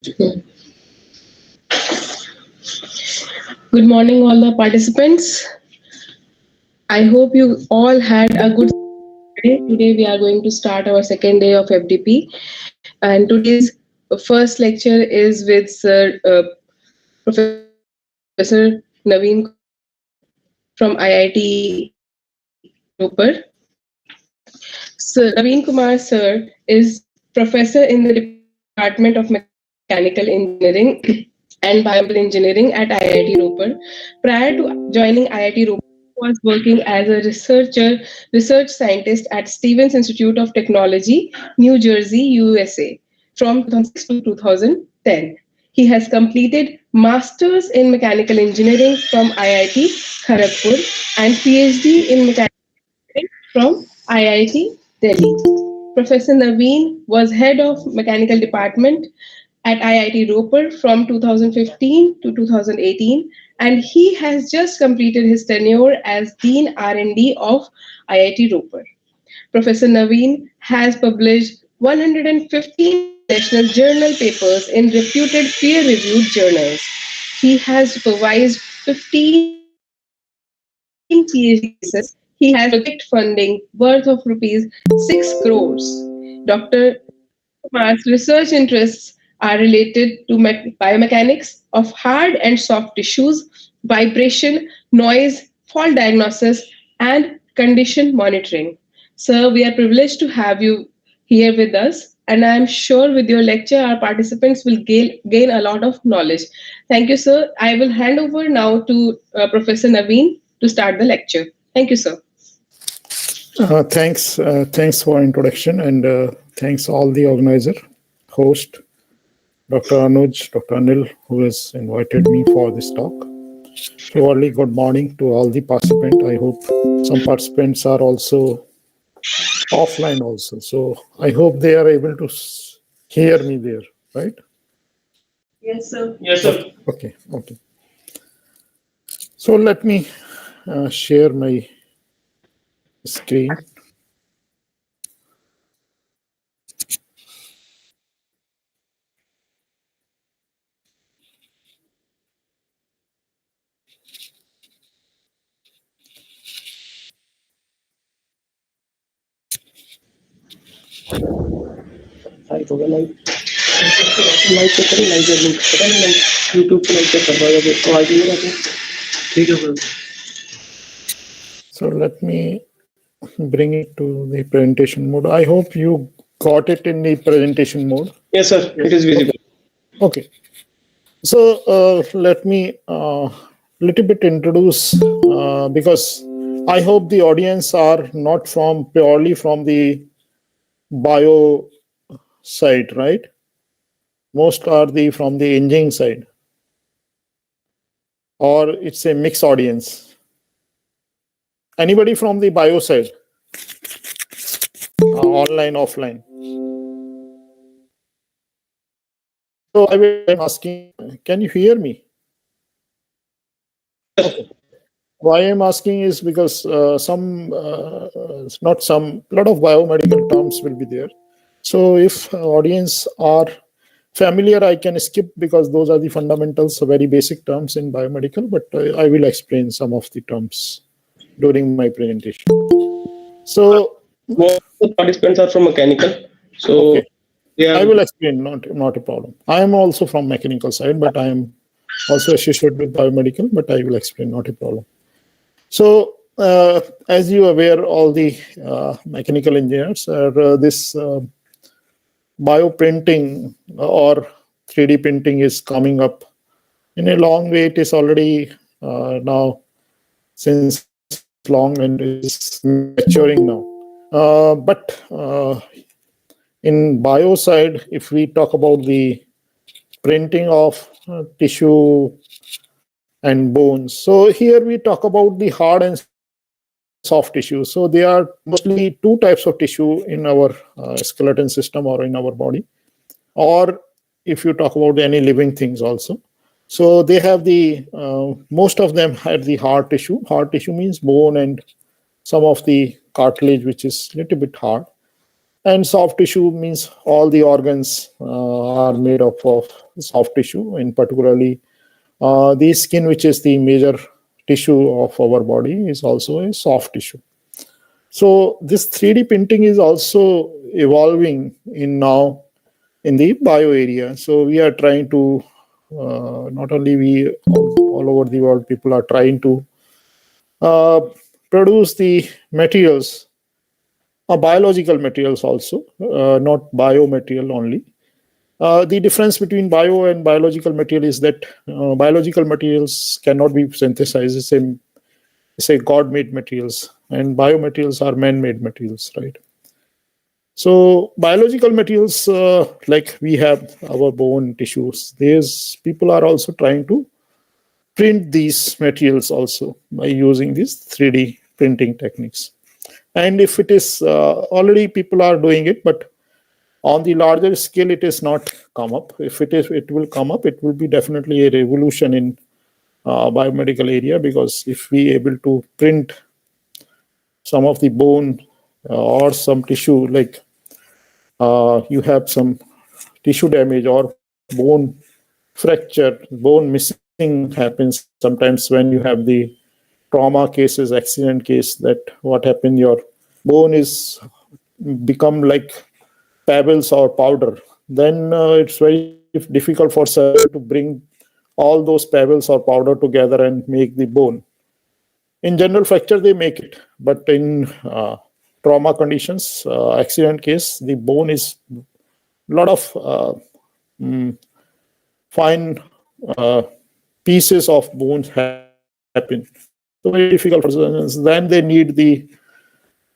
Good morning, all the participants. I hope you all had a good day. Today, we are going to start our second day of FDP. And today's first lecture is with Sir Professor Navin from IIT Ropar. Sir Navin Kumar, sir, is professor in the Department of Mechanical Engineering and Biomedical Engineering at IIT Ropar. Prior to joining IIT Ropar, he was working as a research scientist at Stevens Institute of Technology, New Jersey, USA, from 2006 to 2010. He has completed Masters in Mechanical Engineering from IIT Kharagpur and PhD in Mechanical from IIT Delhi. Professor Navin was head of mechanical department at IIT Ropar from 2015 to 2018, and he has just completed his tenure as Dean R&D of IIT Ropar. Professor Navin has published 115 international journal papers in reputed peer-reviewed journals. He has supervised 15 PhD cases. He has project funding worth of rupees 6 crores. Dr. Kumar's research interests are related to biomechanics of hard and soft tissues, vibration, noise, fault diagnosis, and condition monitoring. Sir, we are privileged to have you here with us, and I am sure with your lecture, our participants will gain a lot of knowledge. Thank you, sir. I will hand over now to Professor Navin to start the lecture. Thank you, sir. Thanks for introduction, and thanks all the organizer, host, Dr. Anuj, Dr. Anil, who has invited me for this talk. So early good morning to all the participants. I hope some participants are also offline also. So I hope they are able to hear me there, right? Yes, sir. Yes, sir. Okay. So let me share my screen. So let me bring it to the presentation mode. I hope you got it in the presentation mode. Yes, sir. It is visible. Okay. So let me little bit introduce because I hope the audience are not purely from the bio side, right? Most are from the engineering side, or it's a mixed audience. Anybody from the bio side? Online, offline. So I am asking, can you hear me? Okay. Why I'm asking is because a lot of biomedical terms will be there. So if audience are familiar, I can skip because those are the fundamentals, very basic terms in biomedical, but I will explain some of the terms during my presentation. So most of the participants are from mechanical. So okay. I will explain, not a problem. I am also from mechanical side, but I am also associated with biomedical, but I will explain, not a problem. So as you are aware, all the mechanical engineers are this bioprinting or 3D printing is coming up in a long way. It is already now since long and is maturing now. But in bio side, if we talk about the printing of tissue and bones, so here we talk about the hard and soft tissue. So there are mostly two types of tissue in our skeleton system or in our body, or if you talk about any living things also. So they have the most of them have the hard tissue. Hard tissue means bone and some of the cartilage, which is a little bit hard. And soft tissue means all the organs are made up of soft tissue, and particularly the skin, which is the major tissue of our body, is also a soft tissue. So this 3D printing is also evolving now in the bio area. So we are trying to, not only we, all over the world, people are trying to uh, produce the materials, biological materials also, not biomaterial only. The difference between bio and biological material is that biological materials cannot be synthesized. Say God-made materials, and biomaterials are man-made materials, right? So biological materials, like we have our bone tissues, there's people are also trying to print these materials also by using these 3D printing techniques. And if it is already people are doing it, but on the larger scale, it is not come up. If it will come up. It will be definitely a revolution in biomedical area, because if we able to print some of the bone or some tissue, like you have some tissue damage or bone fracture, bone missing happens sometimes when you have the trauma cases, accident case, that what happened, your bone is become like pebbles or powder. Then it's very difficult for surgeon to bring all those pebbles or powder together and make the bone. In general fracture, they make it, but in trauma conditions, accident case, the bone is a lot of fine pieces of bones happen. So very difficult for surgeons. Then they need the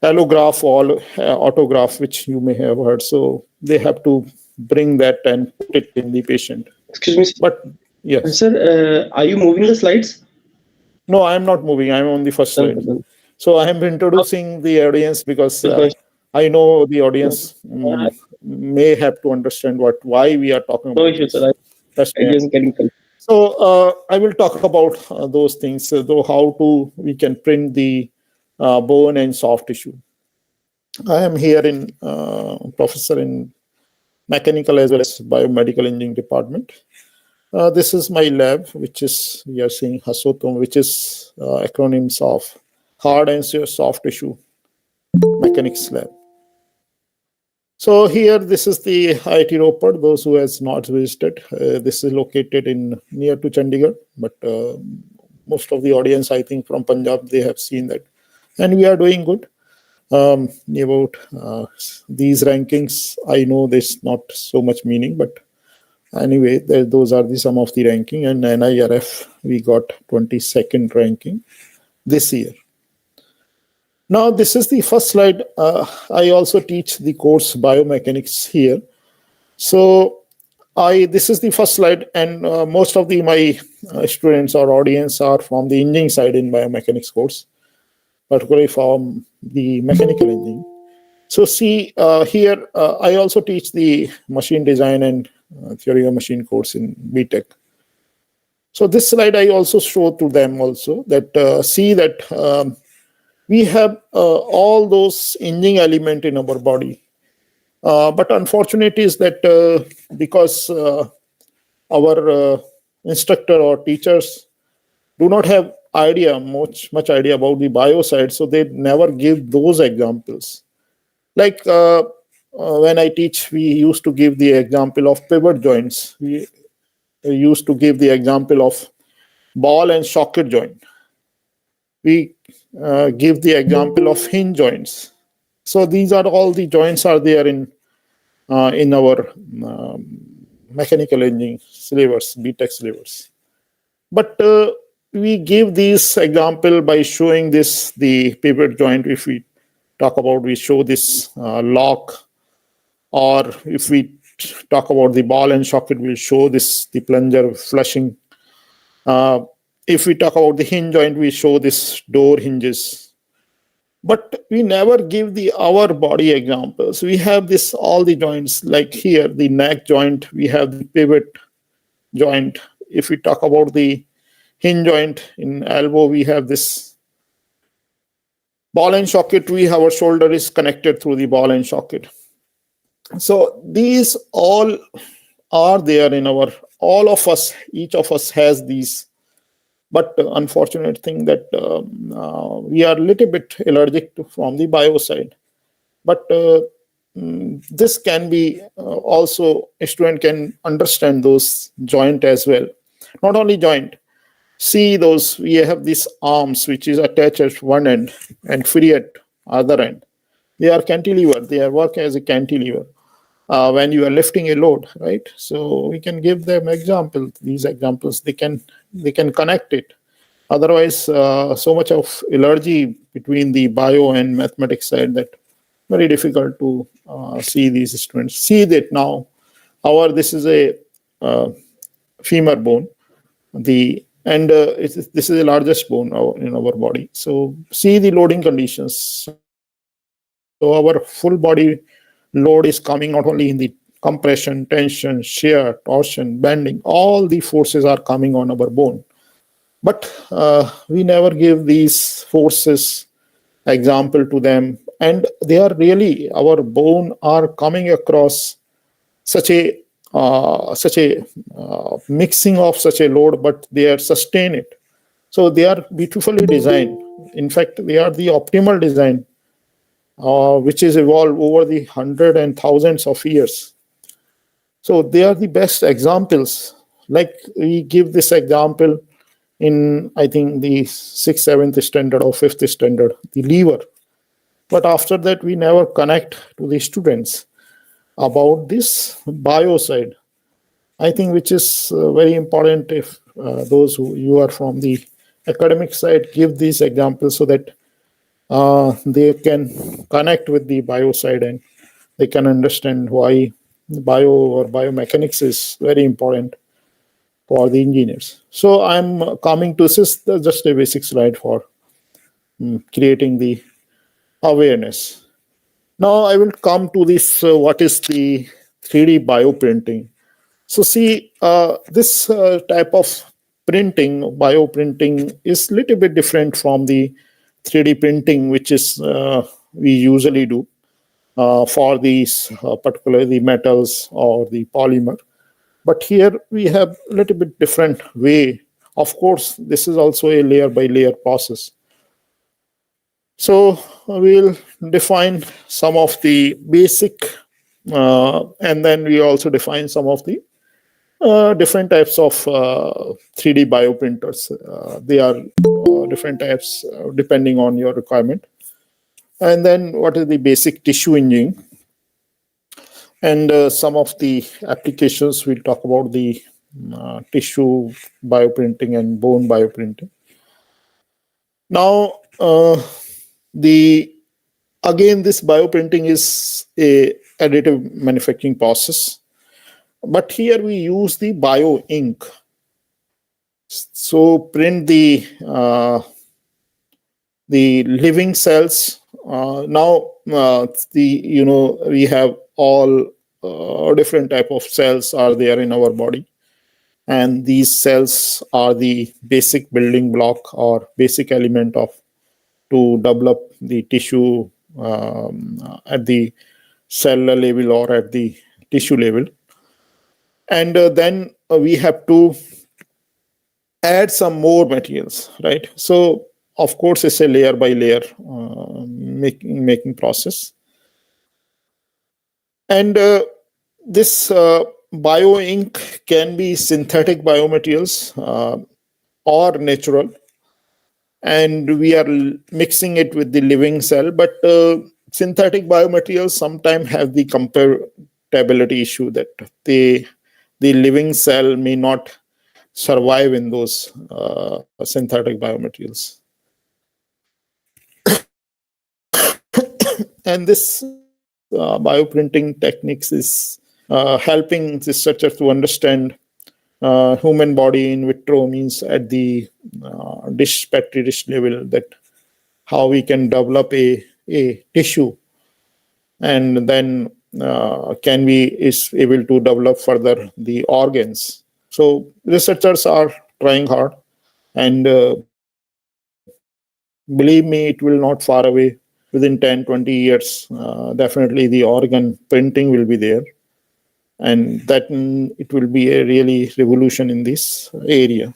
allograft or autograph, which you may have heard. So they have to bring that and put it in the patient. Excuse me, But yes. sir, are you moving the slides? No, I am not moving. I am on the first slide. So I am introducing the audience because I know the audience may have to understand why we are talking about. No issue, sir. So I will talk about those things, though how we can print the bone and soft tissue. I am here in professor in mechanical as well as biomedical engineering department. This is my lab, which is, we are seeing HASOTOM, which is acronyms of hard and soft tissue mechanics lab. So here, this is the IIT Ropar, those who has not visited. This is located near to Chandigarh, but most of the audience, I think from Punjab, they have seen that. And we are doing good. About these rankings, I know there's not so much meaning, but anyway, those are some of the ranking. And NIRF, we got 22nd ranking this year. Now, this is the first slide. I also teach the course biomechanics here. So this is the first slide, and most of my students or audience are from the engineering side in biomechanics course, particularly from the mechanical engineering. So see here, I also teach the machine design and theory of machine course in BTech. So this slide I also show to them also, that see that we have all those engineering element in our body. But unfortunate is that because our instructor or teachers do not have much idea about the bio side, so they never give those examples. Like when I teach, we used to give the example of pivot joints. We used to give the example of ball and socket joint. We give the example of hinge joints. So these are all the joints are there in our mechanical engineering syllabus, BTech syllabus. But we give this example by showing the pivot joint. If we talk about, we show this lock, or if we talk about the ball and socket, we'll show the plunger flushing. If we talk about the hinge joint, we show this door hinges. But we never give our body examples. We have all the joints, like here, the neck joint, we have the pivot joint. If we talk about the hinge joint in elbow, we have this ball and socket. Our shoulder is connected through the ball and socket. So these all are there in our, all of us, each of us has these. But unfortunate thing that we are a little bit allergic to from the bio side. But this can be also, a student can understand those joint as well. Not only joint, see those, we have these arms which is attached at one end and free at other end. They are cantilever, they are work as a cantilever when you are lifting a load, right? So we can give them examples, these examples, they can connect it. Otherwise, so much of allergy between the bio and mathematics side that very difficult to see these students. See that now, this is a femur bone, this is the largest bone in our body. So see the loading conditions. So our full body load is coming not only in the compression, tension, shear, torsion, bending, all the forces are coming on our bone. But we never give these forces example to them, and they are really, our bone are coming across such a mixing of such a load, but they are sustain it. So they are beautifully designed. In fact, they are the optimal design, which is evolved over the hundred and thousands of years. So they are the best examples. Like we give this example in, I think, the 6th, 7th standard or 5th standard, the lever. But after that, we never connect to the students about this bio side. I think which is very important if those who you are from the academic side give these examples so that they can connect with the bio side and they can understand why bio or biomechanics is very important for the engineers. So I'm coming to, this is just a basic slide for creating the awareness. Now I will come to this, what is the 3D bioprinting. So see, this type of printing, bioprinting, is a little bit different from the 3D printing, which is we usually do for these particularly the metals or the polymer. But here we have a little bit different way. Of course, this is also a layer by layer process. So we'll define some of the basic, and then we also define some of the different types of 3D bioprinters. They are different types depending on your requirement. And then what is the basic tissue engineering? And some of the applications, we'll talk about the tissue bioprinting and bone bioprinting. Now, this bioprinting is a additive manufacturing process, but here we use the bio ink. So print the living cells. We have all different type of cells are there in our body, and these cells are the basic building block or basic element of to develop the tissue at the cellular level or at the tissue level. And then we have to add some more materials, right? So of course it's a layer by layer making process. And this bio ink can be synthetic biomaterials or natural, and we are mixing it with the living cell. But synthetic biomaterials sometimes have the compatibility issue that the living cell may not survive in those synthetic biomaterials. And this bioprinting techniques is helping researchers to understand human body in vitro, means at the petri dish level, that how we can develop a tissue, and then can we is able to develop further the organs. So researchers are trying hard, and believe me, it will not far away. within 10, 20 years, definitely the organ printing will be there. And that it will be a really revolution in this area.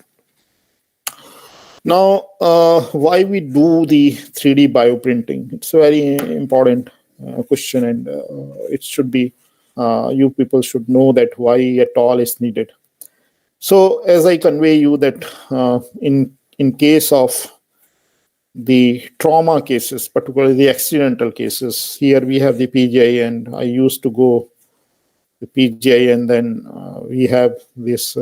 Now, why we do the 3D bioprinting? It's a very important question, and it should be, you people should know that why at all is needed. So as I convey you that in case of the trauma cases, particularly the accidental cases, here we have the PGI, and I used to go the PGI, and then we have this,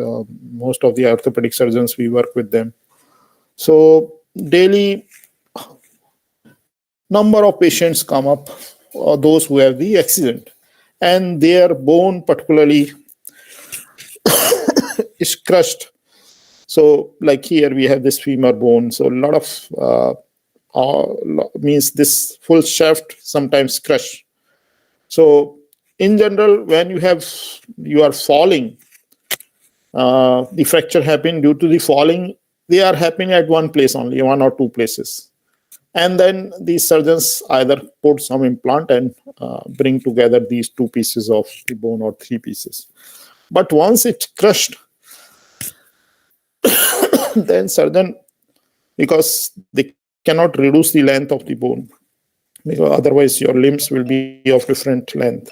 most of the orthopedic surgeons, we work with them. So daily number of patients come up, those who have the accident, and their bone particularly is crushed. So like here we have this femur bone. So a lot of means this full shaft sometimes crush. So in general, when you are falling, the fracture happen due to the falling. They are happening at one place only, one or two places. And then the surgeons either put some implant and bring together these two pieces of the bone or three pieces. But once it's crushed, then surgeon, because they cannot reduce the length of the bone, because otherwise your limbs will be of different length.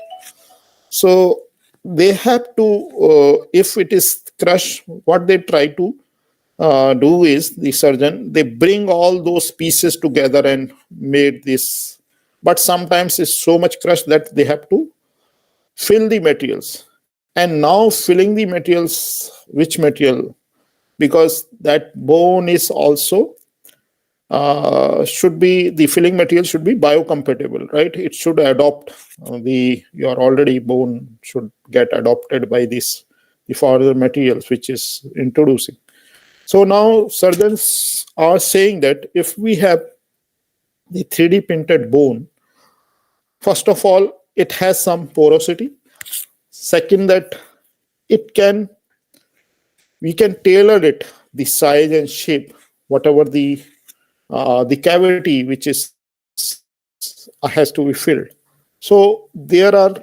So they have to, if it is crushed, what they try to do is, the surgeon, they bring all those pieces together and made this. But sometimes it's so much crushed that they have to fill the materials. And now filling the materials, which material? Because that bone is also should be, the filling material should be biocompatible, right? It should adopt your already bone should get adopted by the further materials which is introducing. So now surgeons are saying that if we have the 3D printed bone, first of all, it has some porosity. Second, that we can tailor it, the size and shape, whatever the cavity which is has to be filled. So these are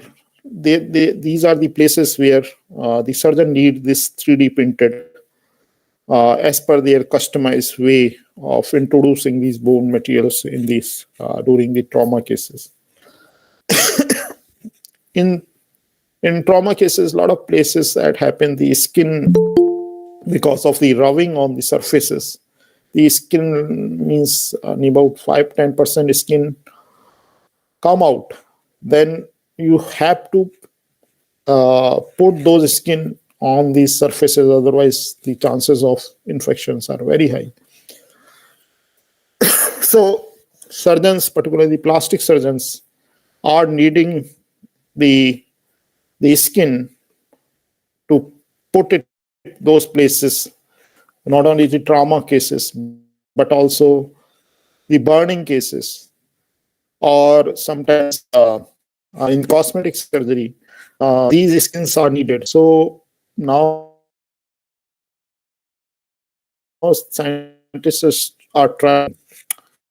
the places where the surgeon need this 3D printed as per their customized way of introducing these bone materials in these during the trauma cases. In trauma cases, a lot of places that happen, the skin, because of the rubbing on the surfaces, the skin means about 5-10% skin come out. Then you have to put those skin on these surfaces, otherwise the chances of infections are very high. So surgeons, particularly the plastic surgeons, are needing the skin to put it those places, not only the trauma cases, but also the burning cases, or sometimes in cosmetic surgery, these skins are needed. So now scientists are trying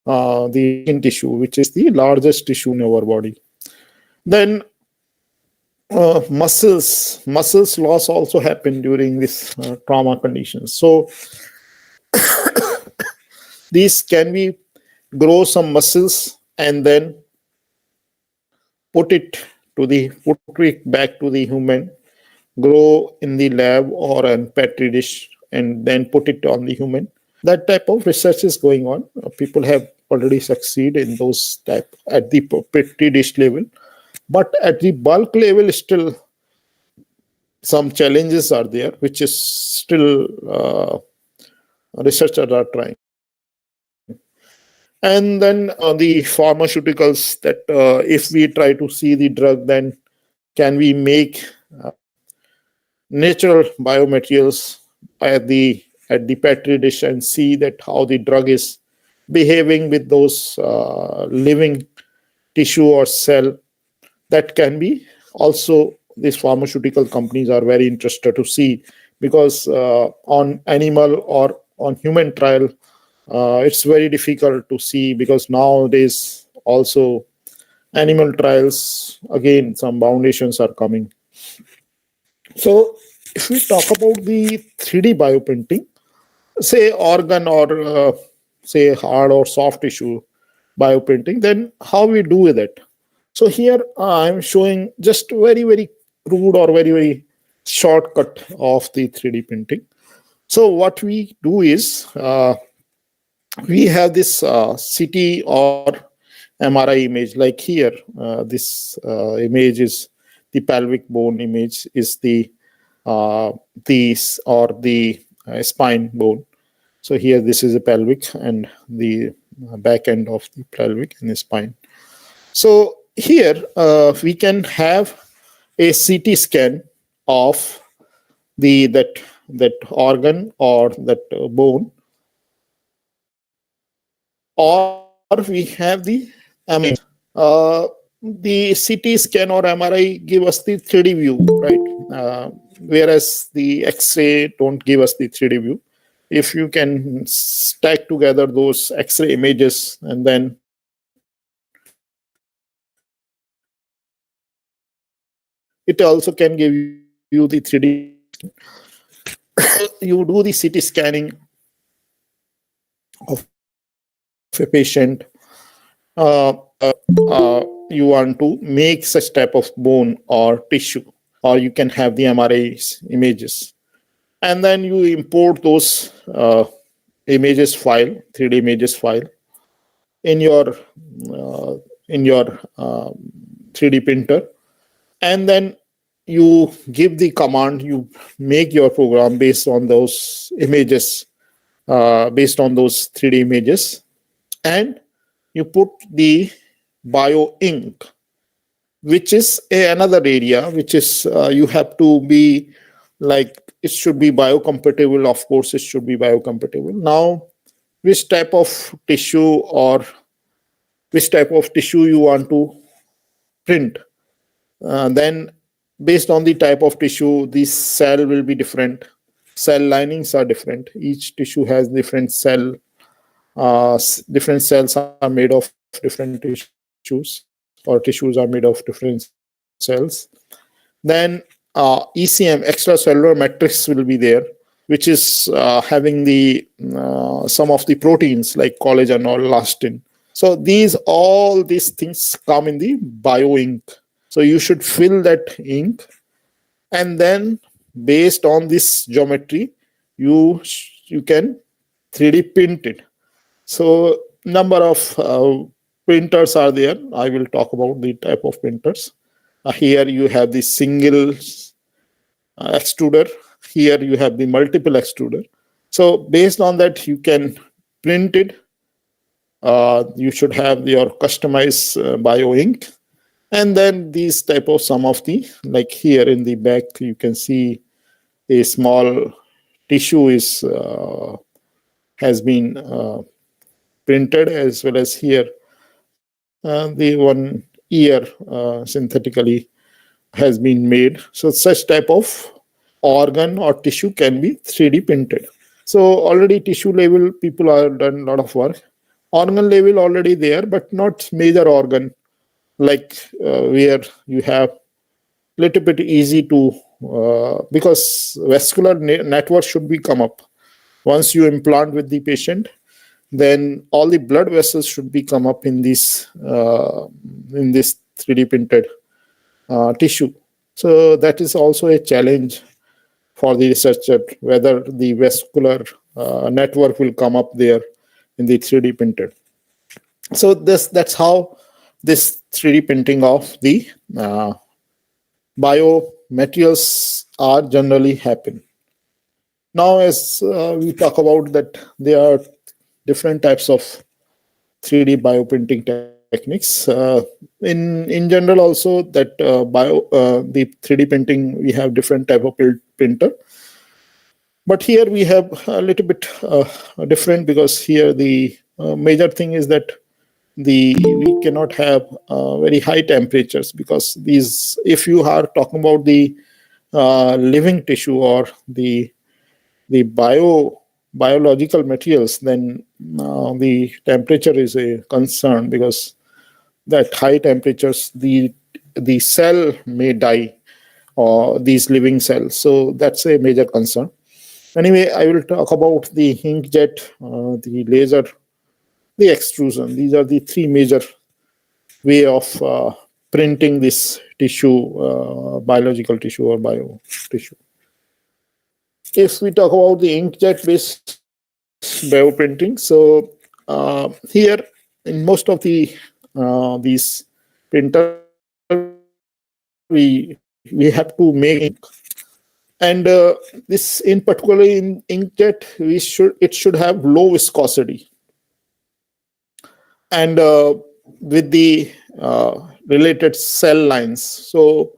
the skin tissue, which is the largest tissue in our body. Then muscles loss also happen during this trauma conditions. So these can we grow some muscles and then put it back to the human, grow in the lab or a petri dish, and then put it on the human. That type of research is going on. People have already succeeded in those type at the petri dish level, but at the bulk level, still some challenges are there, which is still researchers are trying. And then the pharmaceuticals, that if we try to see the drug, then can we make natural biomaterials at the petri dish and see that how the drug is behaving with those living tissue or cell. That can be also, these pharmaceutical companies are very interested to see, because on animal or on human trial, it's very difficult to see, because nowadays also animal trials. Again, some foundations are coming. So if we talk about the 3D bioprinting, say organ or say hard or soft tissue bioprinting, then how we do with it? So here I'm showing just very crude or very shortcut of the 3D printing. So what we do is we have this CT or MRI image, like here. This image is the pelvic bone image, is the spine bone. So here this is a pelvic and the back end of the pelvic and the spine. So here we can have a CT scan of that organ or that bone, or we have the MRI. The CT scan or MRI give us the 3D view, right? Whereas the X-ray don't give us the 3D view. If you can stack together those X-ray images and then it also can give you the 3D. You do the CT scanning of a patient. You want to make such type of bone or tissue, or you can have the MRI images, and then you import those images file, 3D images file, in your 3D printer, and then you give the command, you make your program based on those images, based on those 3D images, and you put the bio ink, which is another area, which is you have to be like, it should be biocompatible. Of course, it should be biocompatible. Now, which type of tissue you want to print, then based on the type of tissue, this cell will be different. Cell linings are different. Each tissue has different cell. Different cells are made of different tissues, or tissues are made of different cells. Then ECM, extracellular matrix, will be there, which is having the some of the proteins like collagen or elastin. So all these things come in the bio ink. So you should fill that ink, and then based on this geometry, you can 3D print it. So number of printers are there. I will talk about the type of printers. Here you have the single extruder. Here you have the multiple extruder. So based on that, you can print it. You should have your customized bio ink. And then these type of some of the, like here in the back, you can see a small tissue has been printed, as well as here the one ear synthetically has been made. So such type of organ or tissue can be 3D printed. So already tissue level people are done a lot of work. Organ level already there, but not major organ, like where you have little bit easy to because vascular network should be come up. Once you implant with the patient, then all the blood vessels should be come up in this 3D printed tissue. So that is also a challenge for the researcher, whether the vascular network will come up there in the 3D printed. So that's how this 3D printing of the biomaterials are generally happen. Now, as we talk about that, there are different types of 3D bioprinting techniques. In general, also that the 3D printing, we have different type of printer. But here we have a little bit different, because here the major thing is that we cannot have very high temperatures, because these, if you are talking about the living tissue or the biological materials, then the temperature is a concern, because that high temperatures the cell may die, or these living cells. So that's a major concern. Anyway, I will talk about the inkjet, the laser, the extrusion. These are the three major way of printing this tissue, biological tissue or bio tissue. If we talk about the inkjet based bioprinting, so here in most of the these printer we have to make ink, and this in particular in inkjet it should have low viscosity, and with the related cell lines. So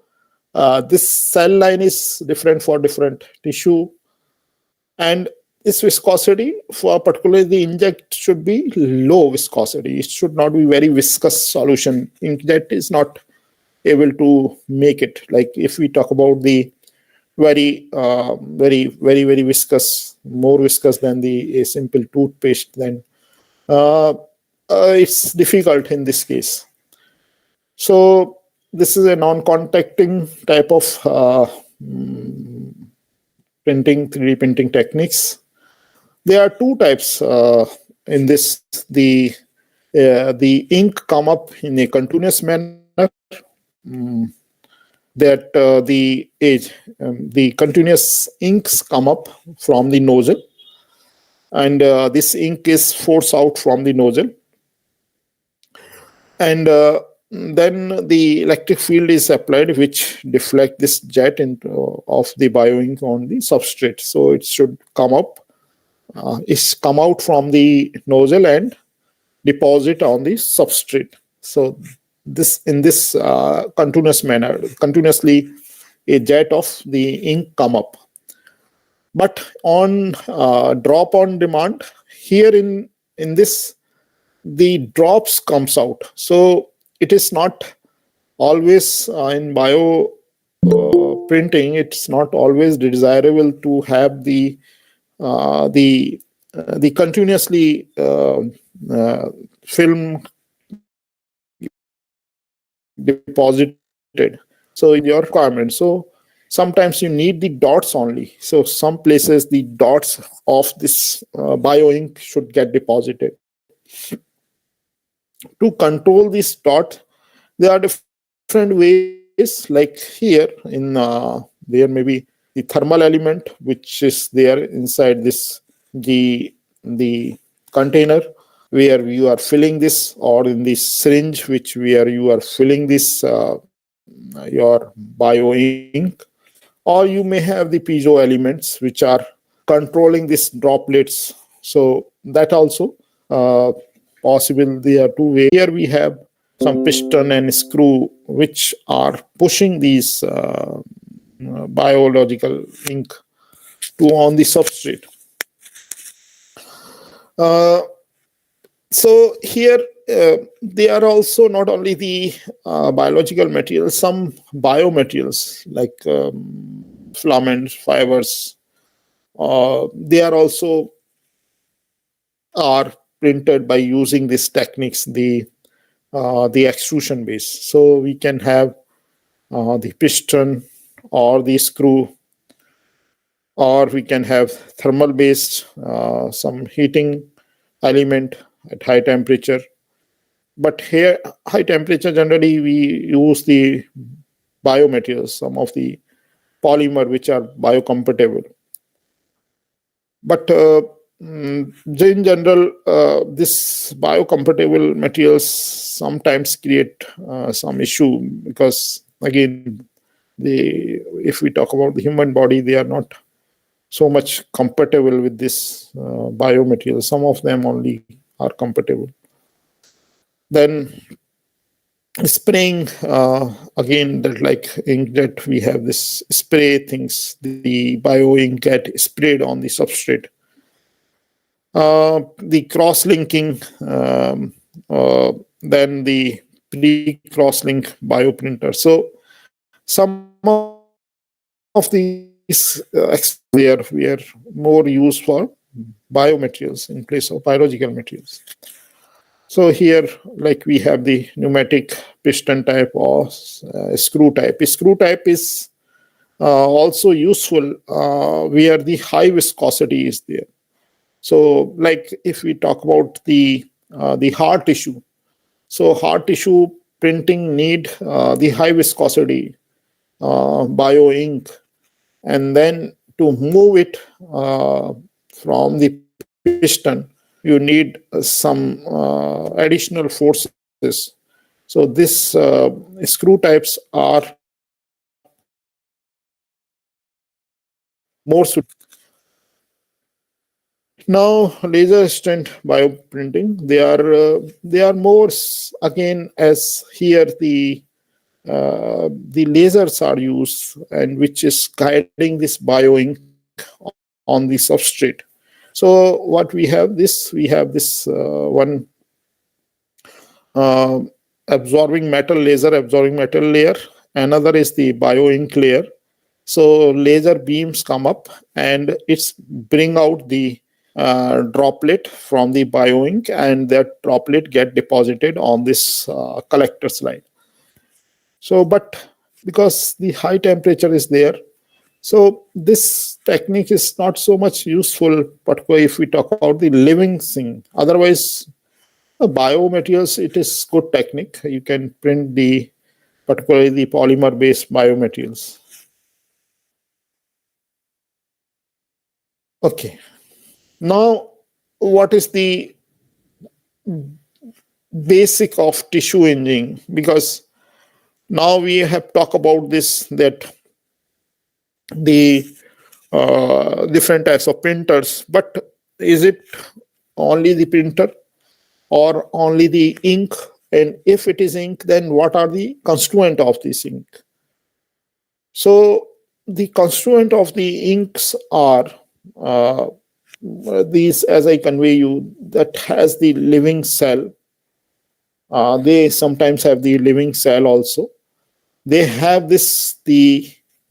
this cell line is different for different tissue, and this viscosity for particularly the inkjet should be low viscosity. It should not be very viscous solution. Inkjet is not able to make it. Like if we talk about the very viscous, more viscous than a simple toothpaste, then it's difficult in this case. So this is a non-contacting type of printing, 3D printing techniques. There are two types in this. The ink come up in a continuous manner. That the continuous inks come up from the nozzle, and this ink is forced out from the nozzle, and then the electric field is applied, which deflect this jet of the bio ink on the substrate. So it should come up. It's come out from the nozzle and deposit on the substrate. So this in this continuous manner, continuously a jet of the ink come up. But on drop on demand, here in this the drops comes out. So it is not always in bio printing. It's not always desirable to have the continuously film deposited. So in your requirement, so sometimes you need the dots only. So some places the dots of this bio ink should get deposited. To control this dot, there are different ways. Like here in there may be the thermal element, which is there inside this the container where you are filling this, or in the syringe where you are filling this your bio ink, or you may have the piezo elements which are controlling these droplets. So that also possible. There are two ways. Here we have some piston and screw which are pushing these biological ink on the substrate. So here they are also not only the biological materials, some biomaterials like filaments, fibers. They are also printed by using these techniques, the extrusion base. So we can have the piston or the screw, or we can have thermal based some heating element at high temperature. But here, high temperature, generally we use the biomaterials, some of the polymer which are biocompatible. But in general, this biocompatible materials sometimes create some issue, because again, if we talk about the human body, they are not so much compatible with this biomaterial. Some of them only are compatible. Then spraying, again, that like inkjet, we have this spray things, the bio ink get sprayed on the substrate. The cross-linking, then the pre-cross-link bioprinter. So some of these we are more used for biomaterials in place of biological materials. So here, like we have the pneumatic piston type or screw type. Screw type is also useful where the high viscosity is there. So, like if we talk about the hard tissue, so hard tissue printing need the high viscosity bio ink, and then to move it from the piston, you need some additional forces. So this screw types are more suitable. Now, laser assistant bioprinting, they are more again, as here the lasers are used, and which is guiding this bio ink on the substrate. So what we have this one uh, absorbing metal laser absorbing metal layer. Another is the bio ink layer. So laser beams come up and it's bring out the droplet from the bio ink, and that droplet get deposited on this collector slide. So, but because the high temperature is there, so this technique is not so much useful, particularly if we talk about the living thing. Otherwise, biomaterials, it is good technique. You can print particularly the polymer-based biomaterials. Okay. Now, what is the basic of tissue engineering? Because now we have talked about this, that the different types of printers, but is it only the printer or only the ink? And if it is ink, then what are the constituent of this ink? So the constituent of the inks are these, as I convey you, that has the living cell. They sometimes have the living cell also. They have the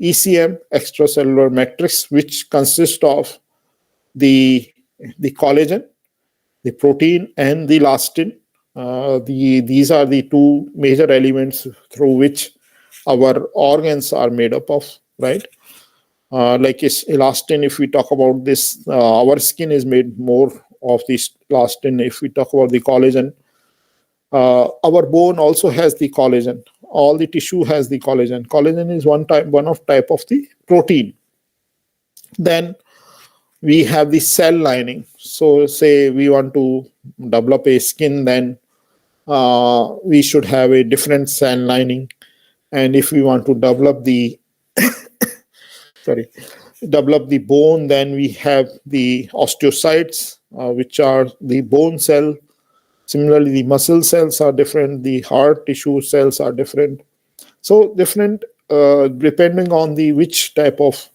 ECM, extracellular matrix, which consists of the collagen, the protein, and the elastin. These are the two major elements through which our organs are made up of, right? Like elastin, if we talk about this, our skin is made more of this elastin. If we talk about the collagen, our bone also has the collagen. All the tissue has the collagen. Collagen is one of type of the protein. Then we have the cell lining. So say we want to develop a skin, then we should have a different cell lining. And if we want to develop the develop the bone, then we have the osteocytes, which are the bone cell. Similarly, the muscle cells are different, the heart tissue cells are different. So different depending on the which type of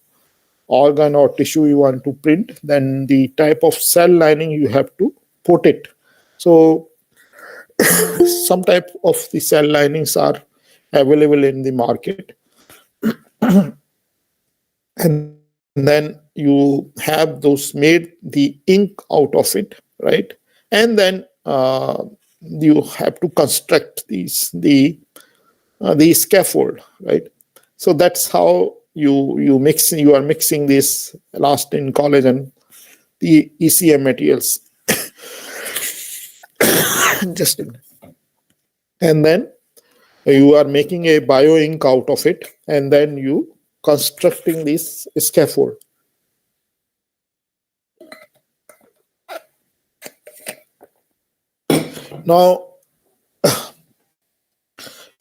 organ or tissue you want to print, then the type of cell lining you have to put it. So some type of the cell linings are available in the market. And then you have those made the ink out of it, right? And then you have to construct the scaffold, right? So that's how you are mixing this elastin, collagen, the ECM materials. Just a minute. And then you are making a bio ink out of it, and then you constructing this scaffold. Now,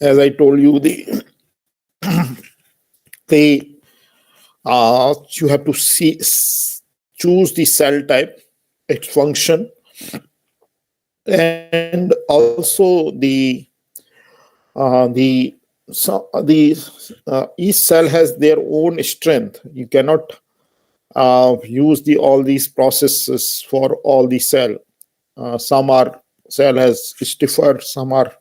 as I told you, you have to choose the cell type, its function, and also each cell has their own strength. You cannot use all these processes for all the cell. Cell has stiffer, some are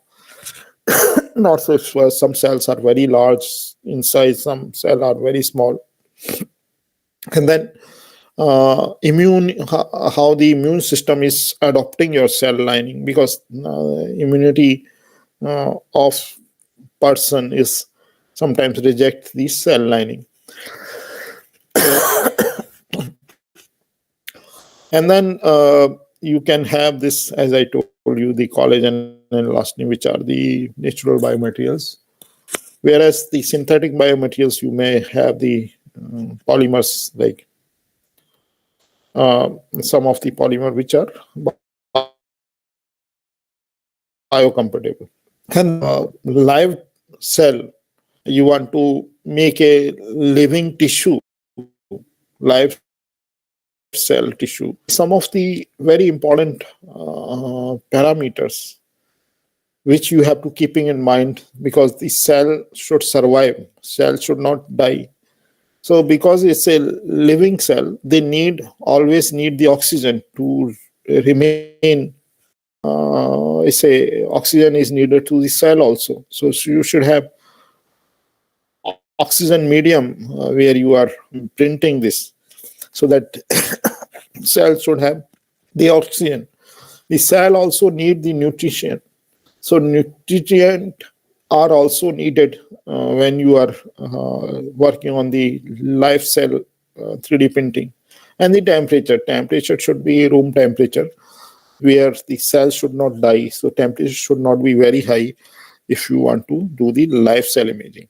not so sure. Some cells are very large in size, some cells are very small. And then how the immune system is adopting your cell lining, because immunity of person is sometimes reject the cell lining. And then you can have this, as I told you, the collagen and elastin, which are the natural biomaterials. Whereas the synthetic biomaterials, you may have the polymers, like some of the polymer which are biocompatible. And live cell, you want to make a living tissue, live cell tissue. Some of the very important parameters which you have to keeping in mind, because the cell should survive, cell should not die. So because it's a living cell, they always need the oxygen to remain. Oxygen is needed to the cell also. So you should have oxygen medium where you are printing this, so that cell should have the oxygen. The cell also need the nutrition. So nutrients are also needed when you are working on the live cell 3D printing. And the temperature should be room temperature, where the cell should not die. So temperature should not be very high if you want to do the live cell imaging.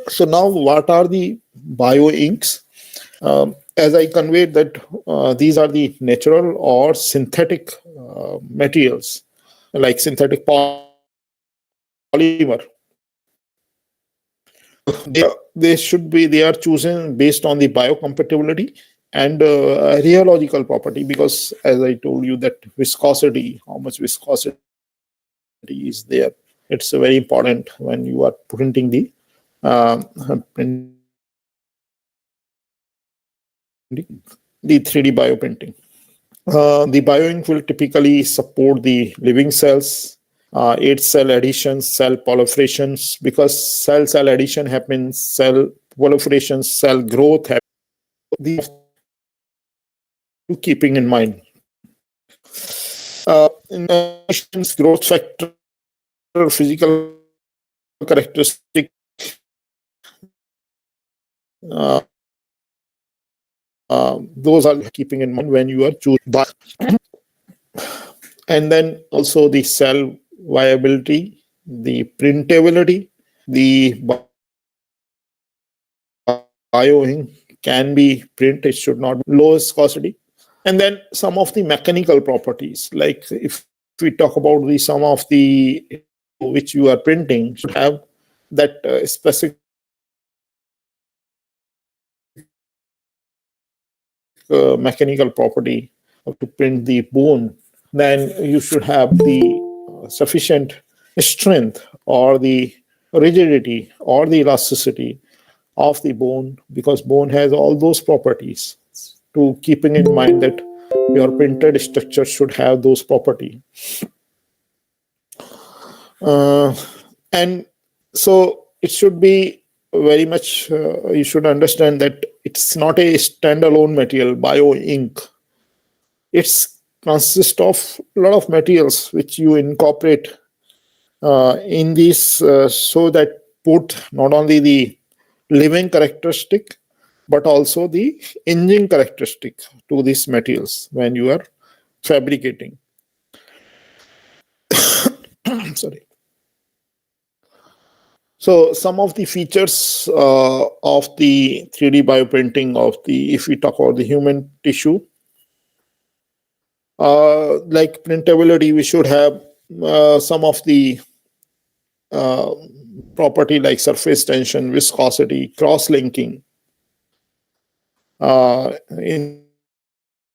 So now, what are the bioinks? As I conveyed that these are the natural or synthetic materials, like synthetic polymer. They are chosen based on the biocompatibility and rheological property, because as I told you that viscosity, how much viscosity is there, it's very important when you are printing the 3D bioprinting. The bioink will typically support the living cells, aid cell addition, cell proliferations, because cell addition happens, cell proliferation, cell growth happens. These keeping in mind. In growth factor, physical characteristic, those are keeping in mind when you are choosing. And then also the cell viability, the printability, the bioink can be printed, it should not be low viscosity. And then some of the mechanical properties, like if we talk about some of the which you are printing, should have that specific mechanical property to print the bone. Then you should have the sufficient strength or the rigidity or the elasticity of the bone, because bone has all those properties. To keeping in mind that your printed structure should have those properties. And so it should be very much, you should understand that it's not a standalone material, bioink. It's consists of a lot of materials which you incorporate in these, so that put not only the living characteristic, but also the engine characteristic to these materials when you are fabricating. Sorry. So some of the features of the 3D bioprinting of the, if we talk about the human tissue, like printability, we should have some of the property like surface tension, viscosity, cross-linking in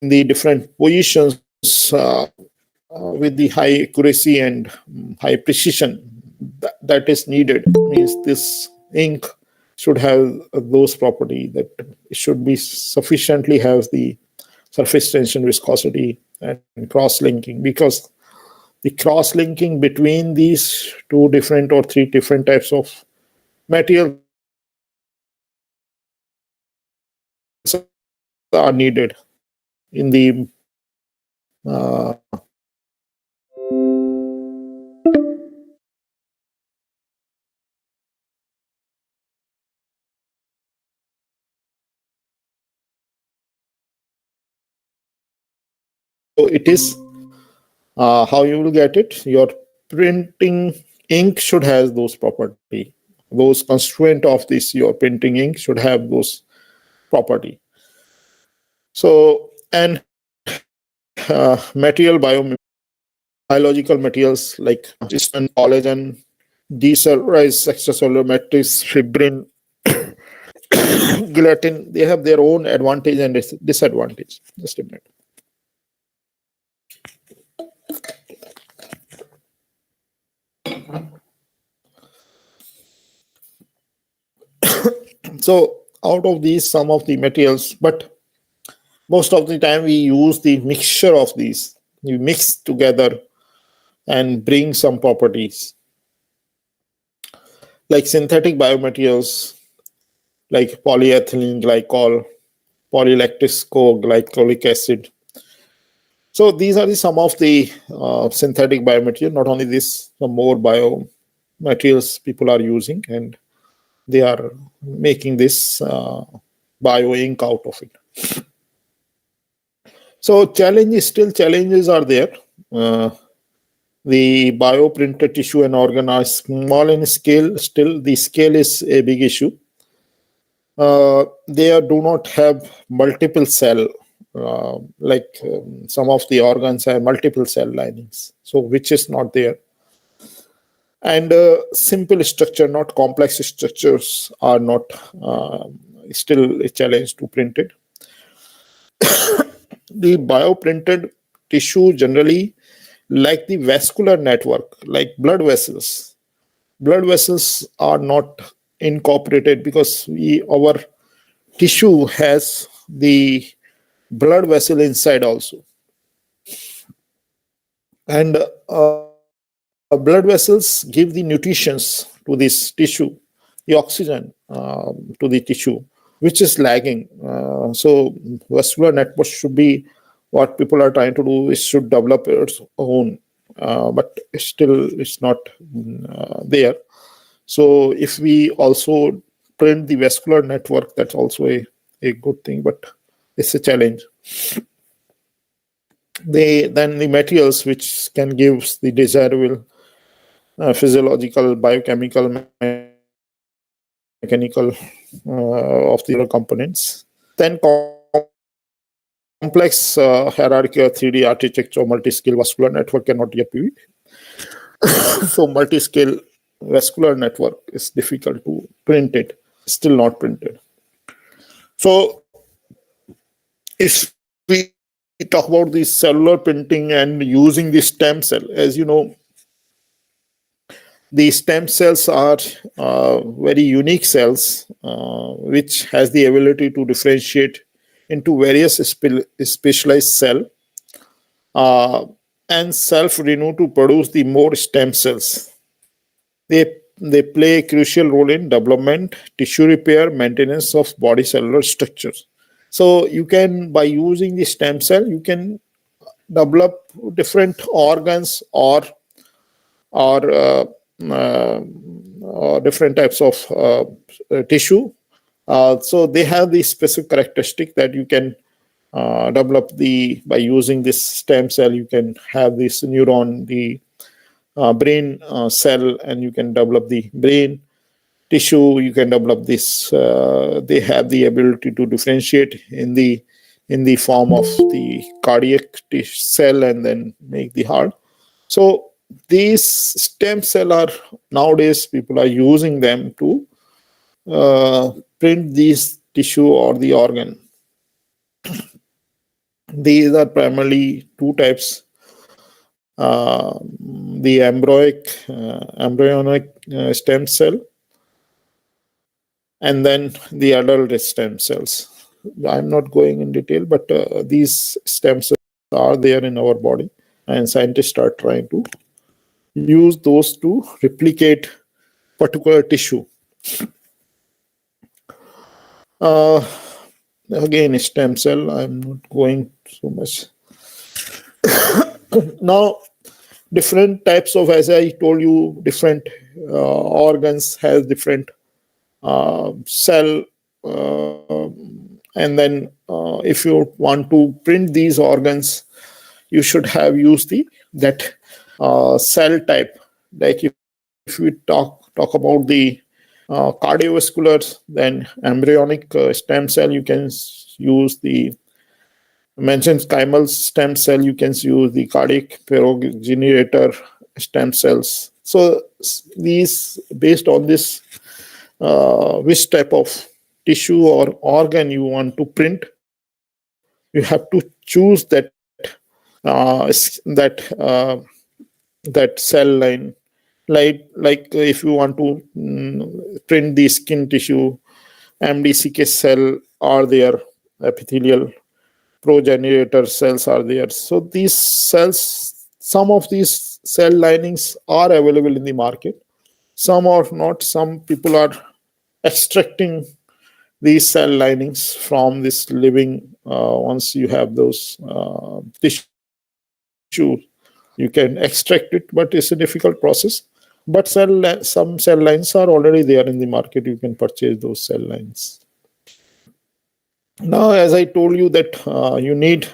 the different positions with the high accuracy and high precision that is needed. Means this ink should have those property, that it should be sufficiently have the surface tension, viscosity, and cross-linking, because the cross-linking between these two different or three different types of material are needed in the so it is how you will get it. Your printing ink should have those property. Those constraint of this, your printing ink should have those property. So, and material biological materials like elastin, collagen, decellularized extracellular matrix, fibrin, gelatin, they have their own advantage and disadvantage. Just a minute. So out of these, some of the materials, but most of the time we use the mixture of these. You mix together and bring some properties. Like synthetic biomaterials, like polyethylene glycol, polylactic glycolic acid. So these are some of the synthetic biomaterial. Not only this, some more biomaterials people are using, and they are making this bio ink out of it. So challenges are there. The bioprinted tissue and organ are small in scale. Still, the scale is a big issue. They do not have multiple cell, some of the organs have multiple cell linings, so which is not there. And simple structure, not complex structures, are not still a challenge to print it. The bioprinted tissue generally like the vascular network, like blood vessels. Blood vessels are not incorporated because our tissue has the blood vessel inside also. And blood vessels give the nutritions to this tissue, the oxygen to the tissue, which is lagging. So vascular network should be what people are trying to do, is should develop its own, but still it's not there. So if we also print the vascular network, that's also a good thing, but it's a challenge. Then the materials which can give the desirable physiological, biochemical, mechanical of the components. Then complex hierarchical 3D architecture, multi-scale vascular network cannot yet be. So multi-scale vascular network is difficult to print it, still not printed. So if we talk about the cellular printing and using the stem cell, as you know, the stem cells are very unique cells which has the ability to differentiate into various specialized cell and self-renew to produce the more stem cells. They play a crucial role in development, tissue repair, maintenance of body cellular structures. So you can, by using the stem cell, you can develop different organs or different types of tissue. So they have the specific characteristic that you can develop by using this stem cell. You can have this neuron, the brain cell, and you can develop the brain tissue. You can develop this. They have the ability to differentiate in the form of the cardiac cell and then make the heart. So these stem cell are nowadays people are using them to print these tissue or the organ. These are primarily two types: the embryonic stem cell, and then the adult stem cells. I'm not going in detail, but these stem cells are there in our body, and scientists are trying to use those to replicate particular tissue. again stem cell. I'm not going so much. Now, different types of, as I told you, different organs has different cell, and then if you want to print these organs, you should have used that cell type. Like if we talk about the cardiovasculars, then embryonic stem cell, you can use the mesenchymal stem cell, you can use the cardiac perogenerator stem cells. So these, based on this, which type of tissue or organ you want to print, you have to choose that cell line. Like if you want to print the skin tissue, MDCK cell are there, epithelial progenitor cells are there. So these cells, some of these cell linings are available in the market, some are not. Some people are extracting these cell linings from this living. Once you have those tissue, you can extract it, but it's a difficult process. But some cell lines are already there in the market. You can purchase those cell lines. Now, as I told you that you need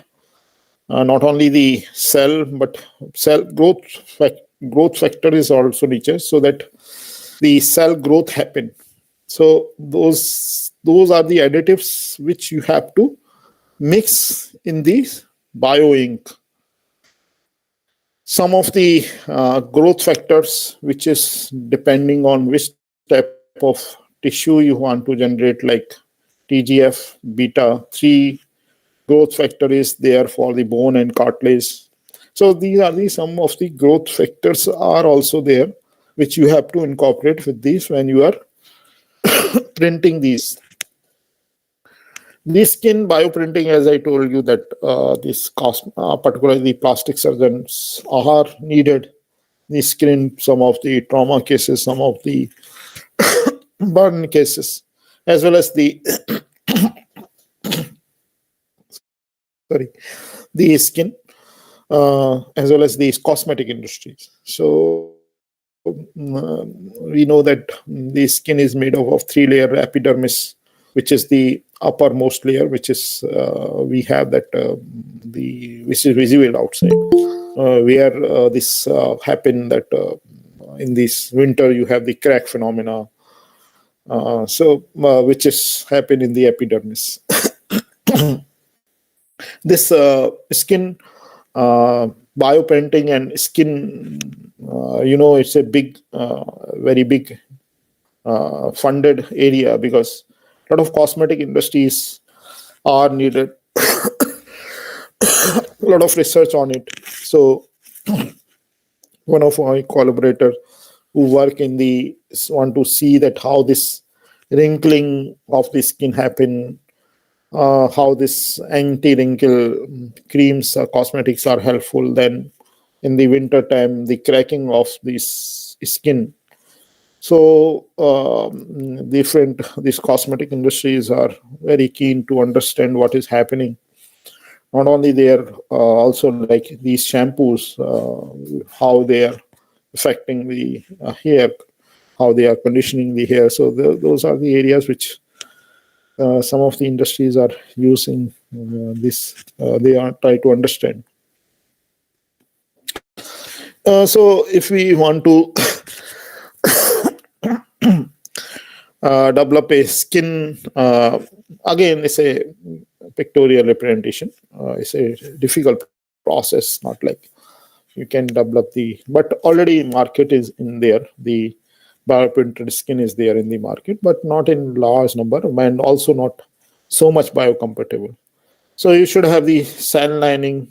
not only the cell, but cell growth factor is also needed, so that the cell growth happen. So those are the additives which you have to mix in the bio ink. Some of the growth factors, which is depending on which type of tissue you want to generate, like TGF, beta 3 growth factor is there for the bone and cartilage. So these are some of the growth factors are also there, which you have to incorporate with these when you are printing these. The skin bioprinting, as I told you, that particularly the plastic surgeons are needed. The skin, some of the trauma cases, some of the burn cases, as well as the the skin, as well as these cosmetic industries. So we know that the skin is made of 3-layer epidermis, which is the uppermost layer, which is we have that which is visible outside. Where this happen that in this winter you have the crack phenomena, which is happen in the epidermis. This skin bioprinting and skin, it's a big, very big funded area, because a lot of cosmetic industries are needed. A lot of research on it. So one of my collaborators who work want to see that how this wrinkling of the skin happen, how this anti-wrinkle creams or cosmetics are helpful. Then in the winter time, the cracking of this skin. So these cosmetic industries are very keen to understand what is happening. Not only there, also like these shampoos, how they are affecting the hair, how they are conditioning the hair. So those are the areas which some of the industries are using this. They are try to understand. So if we want to develop a skin, again, it's a pictorial representation. It's a difficult process, not like you can develop but already market is in there. The bioprinted skin is there in the market, but not in large number, and also not so much biocompatible. So you should have the cell lining,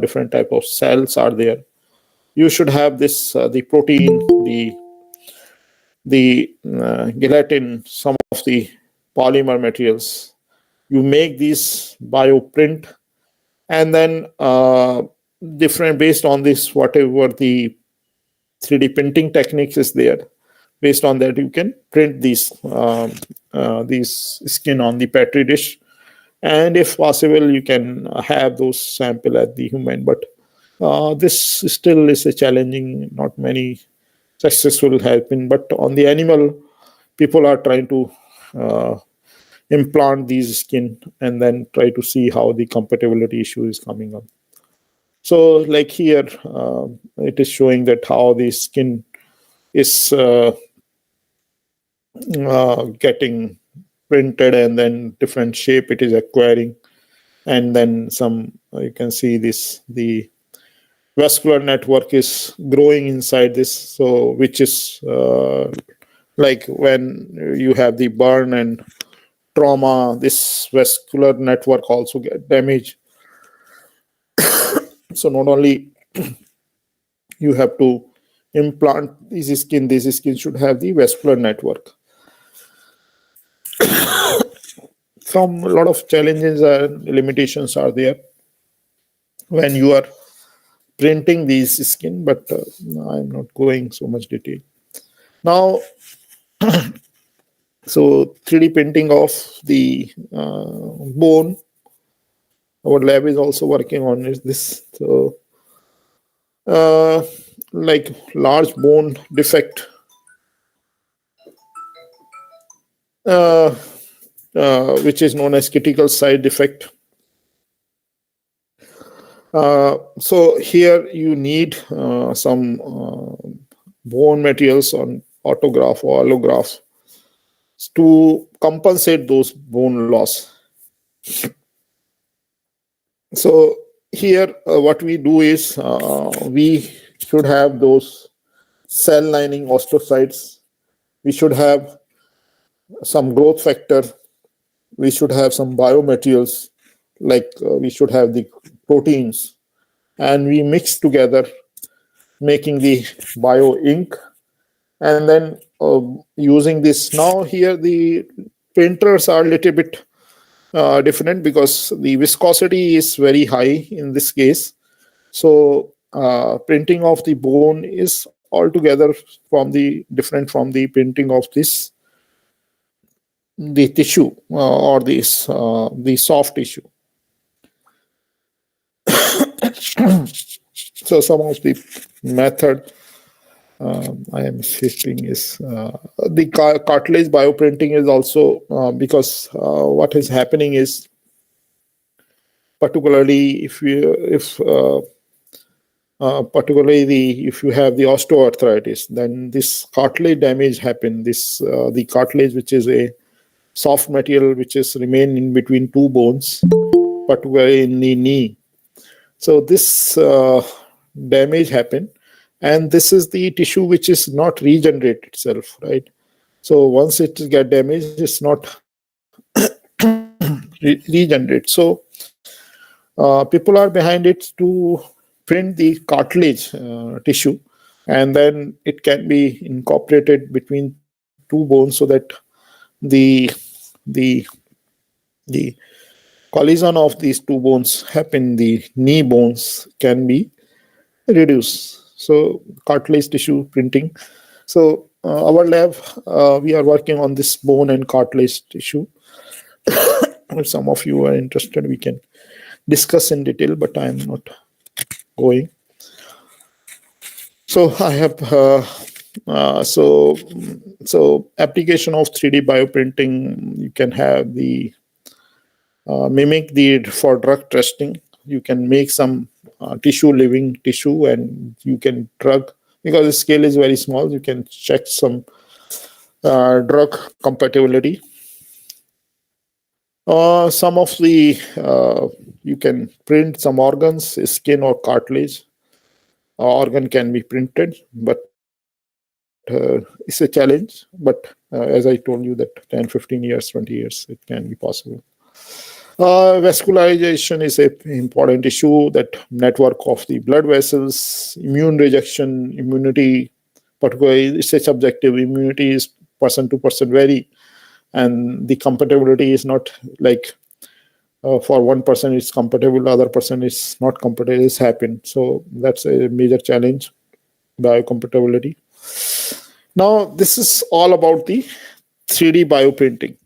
different type of cells are there. You should have this, the protein, the gelatin, some of the polymer materials. You make these bioprint, and then different based on this, whatever the 3D printing techniques is there. Based on that, you can print these skin on the petri dish, and if possible, you can have those sample at the human. But this still is a challenging. Not many successful have been, but on the animal, people are trying to implant these skin and then try to see how the compatibility issue is coming up. So, like here, it is showing that how the skin is getting printed, and then different shape it is acquiring, and then some you can see this the vascular network is growing inside this, so which is like when you have the burn and trauma, this vascular network also get damaged. So not only you have to implant this skin should have the vascular network. Some a lot of challenges and limitations are there when you are printing these skin, but I'm not going so much detail now. So 3D printing of the bone, our lab is also working on this. So like large bone defect, which is known as critical site defect. So here you need some bone materials on autograft or allograft to compensate those bone loss. So here what we do is we should have those cell lining osteocytes, we should have some growth factor, we should have some biomaterials, like we should have the proteins, and we mix together making the bio ink, and then using this. Now here the printers are a little bit different because the viscosity is very high in this case. So printing of the bone is altogether different from the printing of the tissue or the soft tissue. So some of the method I am skipping is the cartilage bioprinting is also because what is happening is, particularly if you have the osteoarthritis, then this cartilage damage happen. The cartilage, which is a soft material which is remain in between two bones, particularly in the knee. So this damage happen, and this is the tissue which is not regenerate itself, right? So once it get damaged, it's not regenerate. So people are behind it to print the cartilage tissue, and then it can be incorporated between two bones so that the collision of these two bones happen, the knee bones can be reduced. So cartilage tissue printing. So our lab, we are working on this bone and cartilage tissue. If some of you are interested, we can discuss in detail, but I am not going. So I have so application of 3D bioprinting. You can have the mimic the for drug testing. You can make some living tissue, and you can drug, because the scale is very small, you can check some drug compatibility. Some of the you can print some organs, skin or cartilage. Organ can be printed, but it's a challenge. But as I told you, that 10, 15 years, 20 years, it can be possible. Vascularization is an important issue, that network of the blood vessels, immune rejection, immunity, particularly it's a subjective. Immunity is person to person vary, and the compatibility is not like for one person it's compatible, the other person is not compatible. It's happened. So that's a major challenge, biocompatibility. Now this is all about the 3D bioprinting.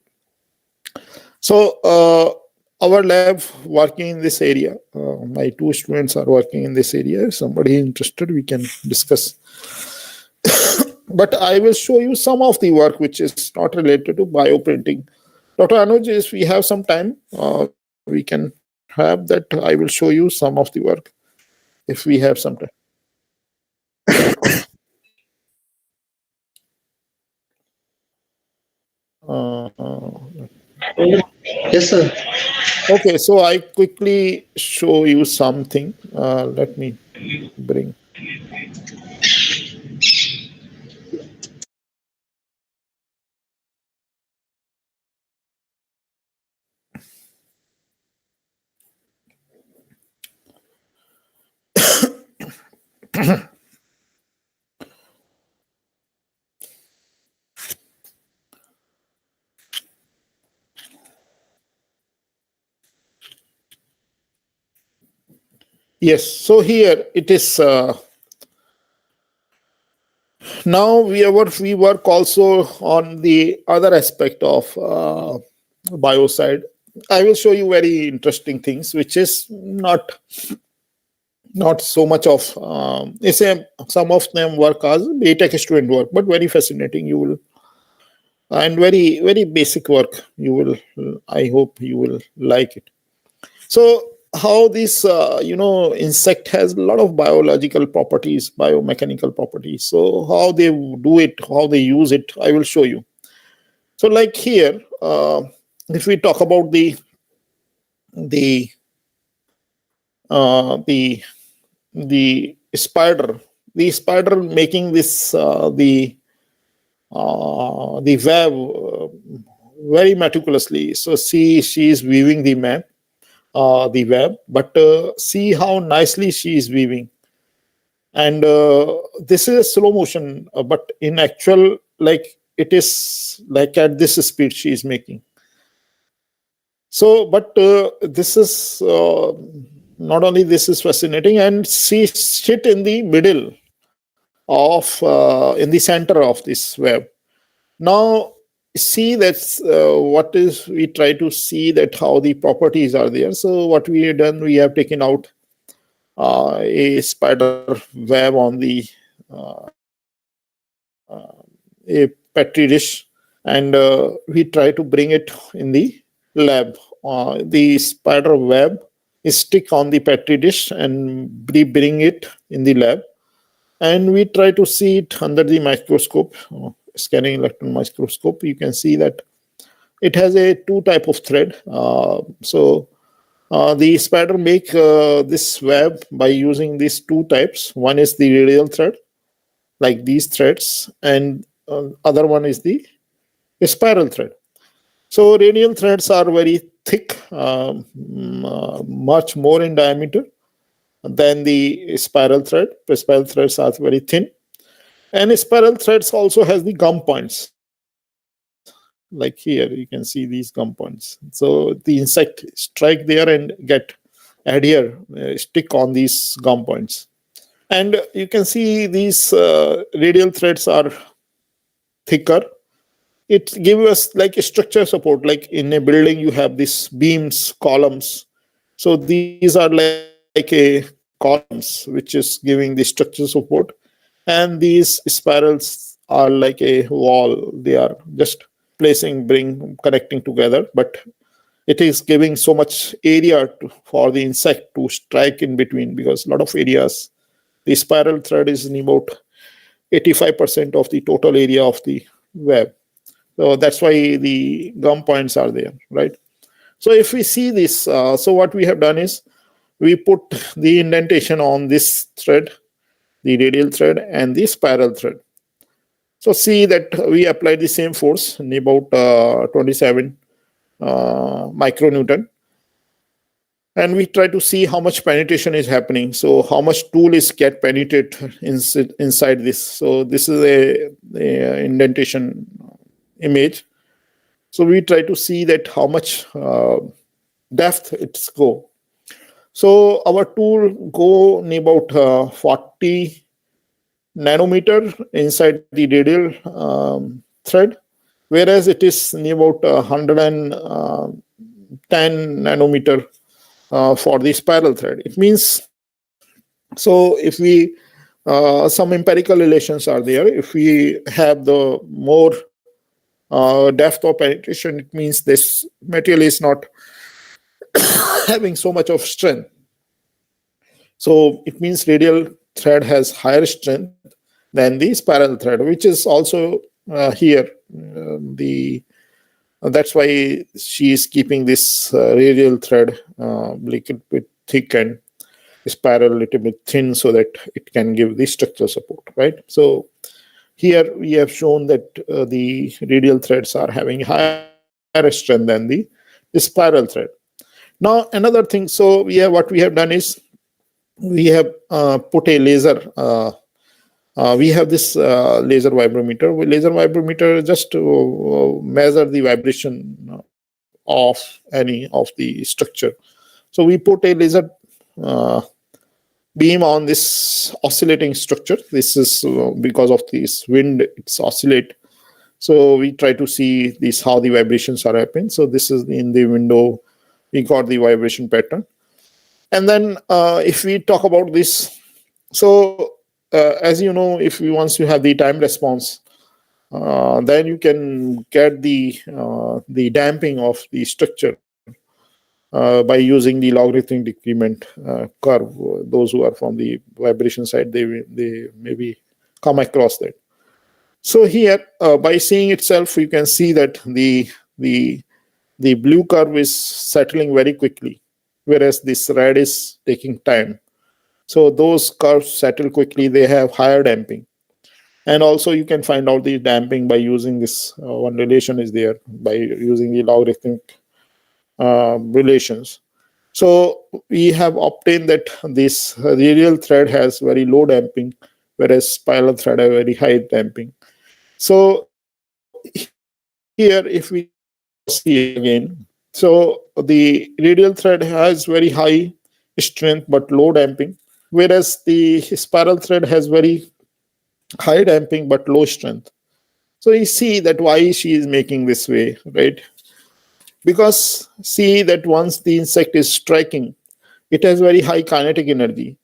So our lab working in this area. My two students are working in this area. If somebody interested, we can discuss. But I will show you some of the work which is not related to bioprinting. Dr. Anuj, if we have some time, we can have that. I will show you some of the work if we have some time. Yes, sir. Okay, so I quickly show you something. Let me bring. Yes, so here it is. Now we work also on the other aspect of bio side. I will show you very interesting things, which is not so much of it's a some of them work as BTech student work, but very fascinating. You will and very basic work. You will. I hope you will like it. So how this insect has a lot of biological properties, biomechanical properties. So how they do it, how they use it, I will show you. So like here, if we talk about the uh, the the spider making this the web very meticulously. So see, she is weaving the web, but see how nicely she is weaving. And this is a slow motion, but in actual, like it is like at this speed she is making. So, but this is not only this is fascinating, and she sit in the middle of in the center of this web. Now, see that's what is we try to see that how the properties are there. So what we have done, we have taken out a spider web on the a petri dish, and we try to bring it in the lab. The spider web is stick on the petri dish, and we bring it in the lab, and we try to see it under the microscope, scanning electron microscope. You can see that it has a two type of thread. The spider make this web by using these two types. One is the radial thread, like these threads, and other one is the spiral thread. So radial threads are very thick, much more in diameter than the spiral thread. The spiral threads are very thin, and spiral threads also has the gum points. Like here, you can see these gum points. So the insect strike there and get adhere, stick on these gum points. And you can see these radial threads are thicker. It gives us like a structure support, like in a building you have these beams, columns. So these are like a columns which is giving the structure support, and these spirals are like a wall. They are just connecting together, but it is giving so much area for the insect to strike in between, because a lot of areas, the spiral thread is in about 85% of the total area of the web. So that's why the gum points are there, right? So if we see this, so what we have done is we put the indentation on this thread, the radial thread and the spiral thread. So see that we applied the same force in about 27 micronewton, and we try to see how much penetration is happening. So how much tool is get penetrated inside this. So this is a indentation image. So we try to see that how much depth it's go. So our tool go in about 40 nanometer inside the radial thread, whereas it is near about 110 10 nanometer for the spiral thread. It means, so if we some empirical relations are there. If we have the more depth of penetration, it means this material is not having so much of strength. So it means radial thread has higher strength than the spiral thread, which is also here. That's why she is keeping this radial thread little bit thick and spiral a little bit thin so that it can give the structural support, right? So here we have shown that the radial threads are having higher strength than the spiral thread. Now another thing, so what we have done is we have put a laser. We have this laser vibrometer. Laser vibrometer just to measure the vibration of any of the structure. So we put a laser beam on this oscillating structure. This is because of this wind, it's oscillate. So we try to see this how the vibrations are happening. So this is in the window, we got the vibration pattern. And then if we talk about this, so as you know, if you once you have the time response, then you can get the damping of the structure by using the logarithmic decrement curve. Those who are from the vibration side, they maybe come across that. So here, by seeing itself, you can see that the blue curve is settling very quickly, whereas this red is taking time. So those curves settle quickly, they have higher damping. And also you can find out the damping by using this, one relation is there, by using the logarithmic relations. So we have obtained that this radial thread has very low damping, whereas spiral thread have very high damping. So here, if we see again, so the radial thread has very high strength but low damping, whereas the spiral thread has very high damping but low strength. So you see that why she is making this way, right? Because see that once the insect is striking, it has very high kinetic energy.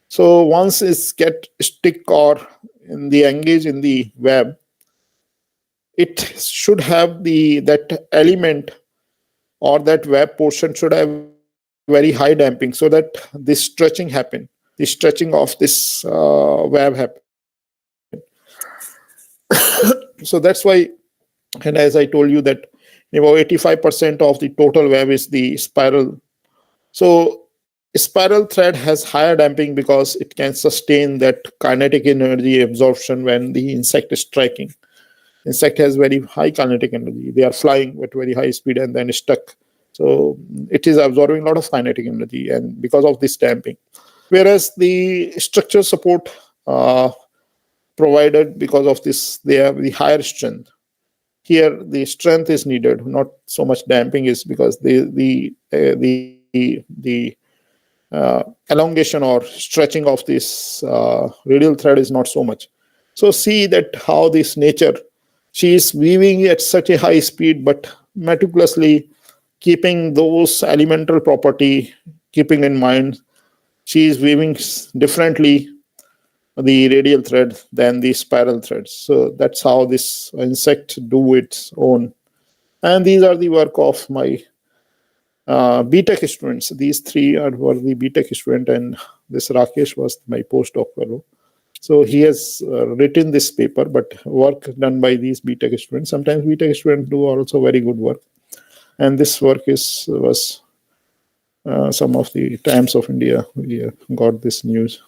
So once it get stick or in the engage in the web, it should have that element or that web portion should have very high damping so that this stretching happen, the stretching of this web happen. So that's why, and as I told you that about 85% of the total web is the spiral. So spiral thread has higher damping because it can sustain that kinetic energy absorption when the insect is striking. Insect has very high kinetic energy. They are flying at very high speed and then stuck. So it is absorbing a lot of kinetic energy, and because of this damping. Whereas the structure support provided because of this, they have the higher strength. Here the strength is needed, not so much damping is because the elongation or stretching of this radial thread is not so much. So see that how this nature, she is weaving at such a high speed, but meticulously keeping those elemental property, keeping in mind, she is weaving differently the radial thread than the spiral threads. So that's how this insect do its own. And these are the work of my BTech students. These three were the BTech student, and this Rakesh was my postdoc fellow. So he has written this paper, but work done by these BTech students. Sometimes BTech students do also very good work. And this work was some of the Times of India. We got this news.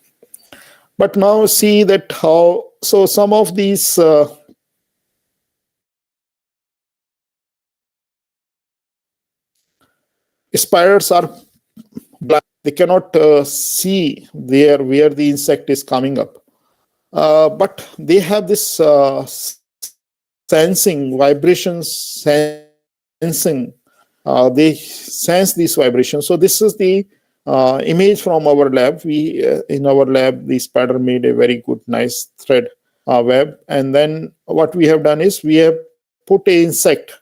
But now see that how, so some of these spiders are black. They cannot see there where the insect is coming up. But they have this sensing, vibrations sensing. They sense these vibrations. So this is the image from our lab. We in our lab, the spider made a very good, nice thread web. And then what we have done is we have put an insect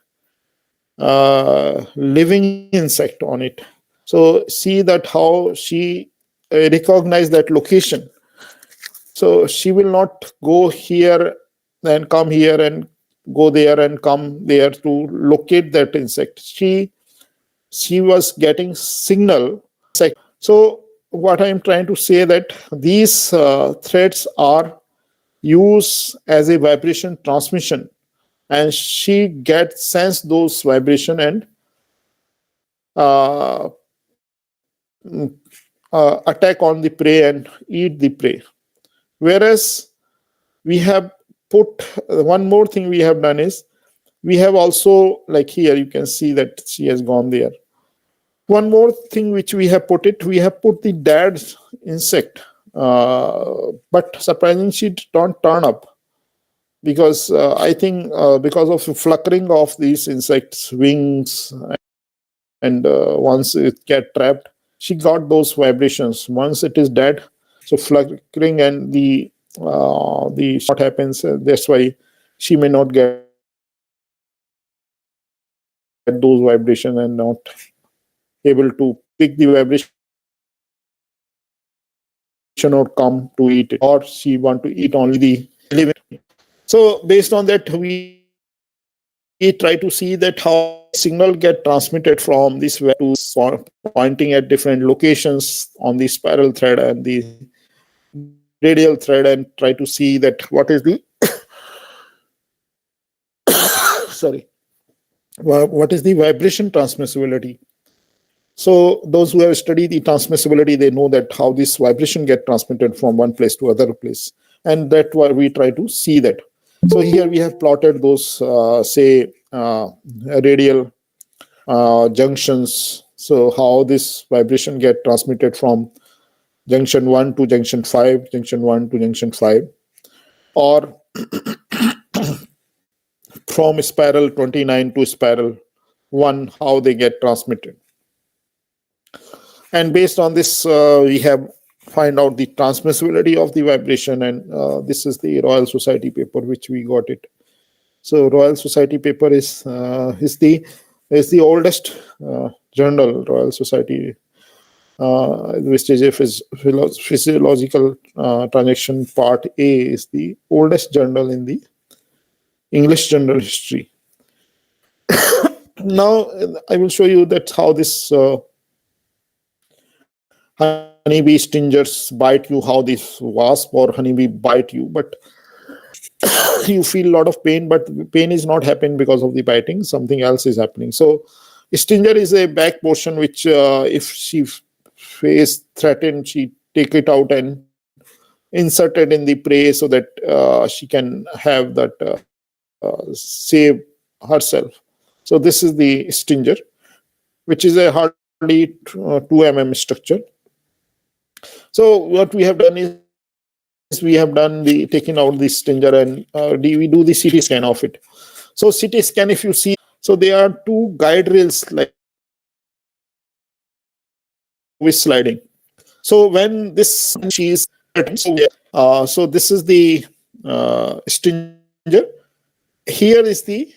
living insect on it. So see that how she recognize that location. So she will not go here and come here and go there and come there to locate that insect. She was getting signal. So what I'm trying to say that these threads are used as a vibration transmission, and she gets sense those vibration and uh, attack on the prey and eat the prey. Whereas we have put one more thing we have done is we have also, like here you can see that she has gone there. One more thing which we have put the dead insect, but surprisingly she don't turn up, because I think because of the flickering of these insects wings, and once it get trapped, she got those vibrations. Once it is dead, so flickering and the what happens, that's why she may not get those vibrations and not able to pick the vibration or come to eat it, or she want to eat only the living. So based on that, we try to see that how signal get transmitted from this web to pointing at different locations on the spiral thread and the radial thread, and try to see that what is the sorry, what is the vibration transmissibility. So those who have studied the transmissibility, they know that how this vibration get transmitted from one place to other place, and that's why we try to see that. So here we have plotted those radial junctions. So how this vibration get transmitted from junction 1 to junction 5, junction 1 to junction 5, or from spiral 29 to spiral 1, how they get transmitted. And based on this, we have find out the transmissibility of the vibration, and this is the Royal Society paper which we got it. So Royal Society paper is the oldest journal. Royal Society, which is a physiological transaction part A, is the oldest journal in the English general history. Now I will show you that how this honeybee stingers bite you, how this wasp or honeybee bite you, but you feel a lot of pain, but pain is not happening because of the biting, something else is happening. So stinger is a back portion which if she face threatened, she take it out and insert it in the prey so that she can have that save herself. So this is the stinger, which is a hardly 2 mm structure. So what we have done is we have done the taking out the stinger, and we do the CT scan of it. So CT scan, if you see, so there are 2 guide rails like with sliding. So when this she is so this is the stinger. Here is the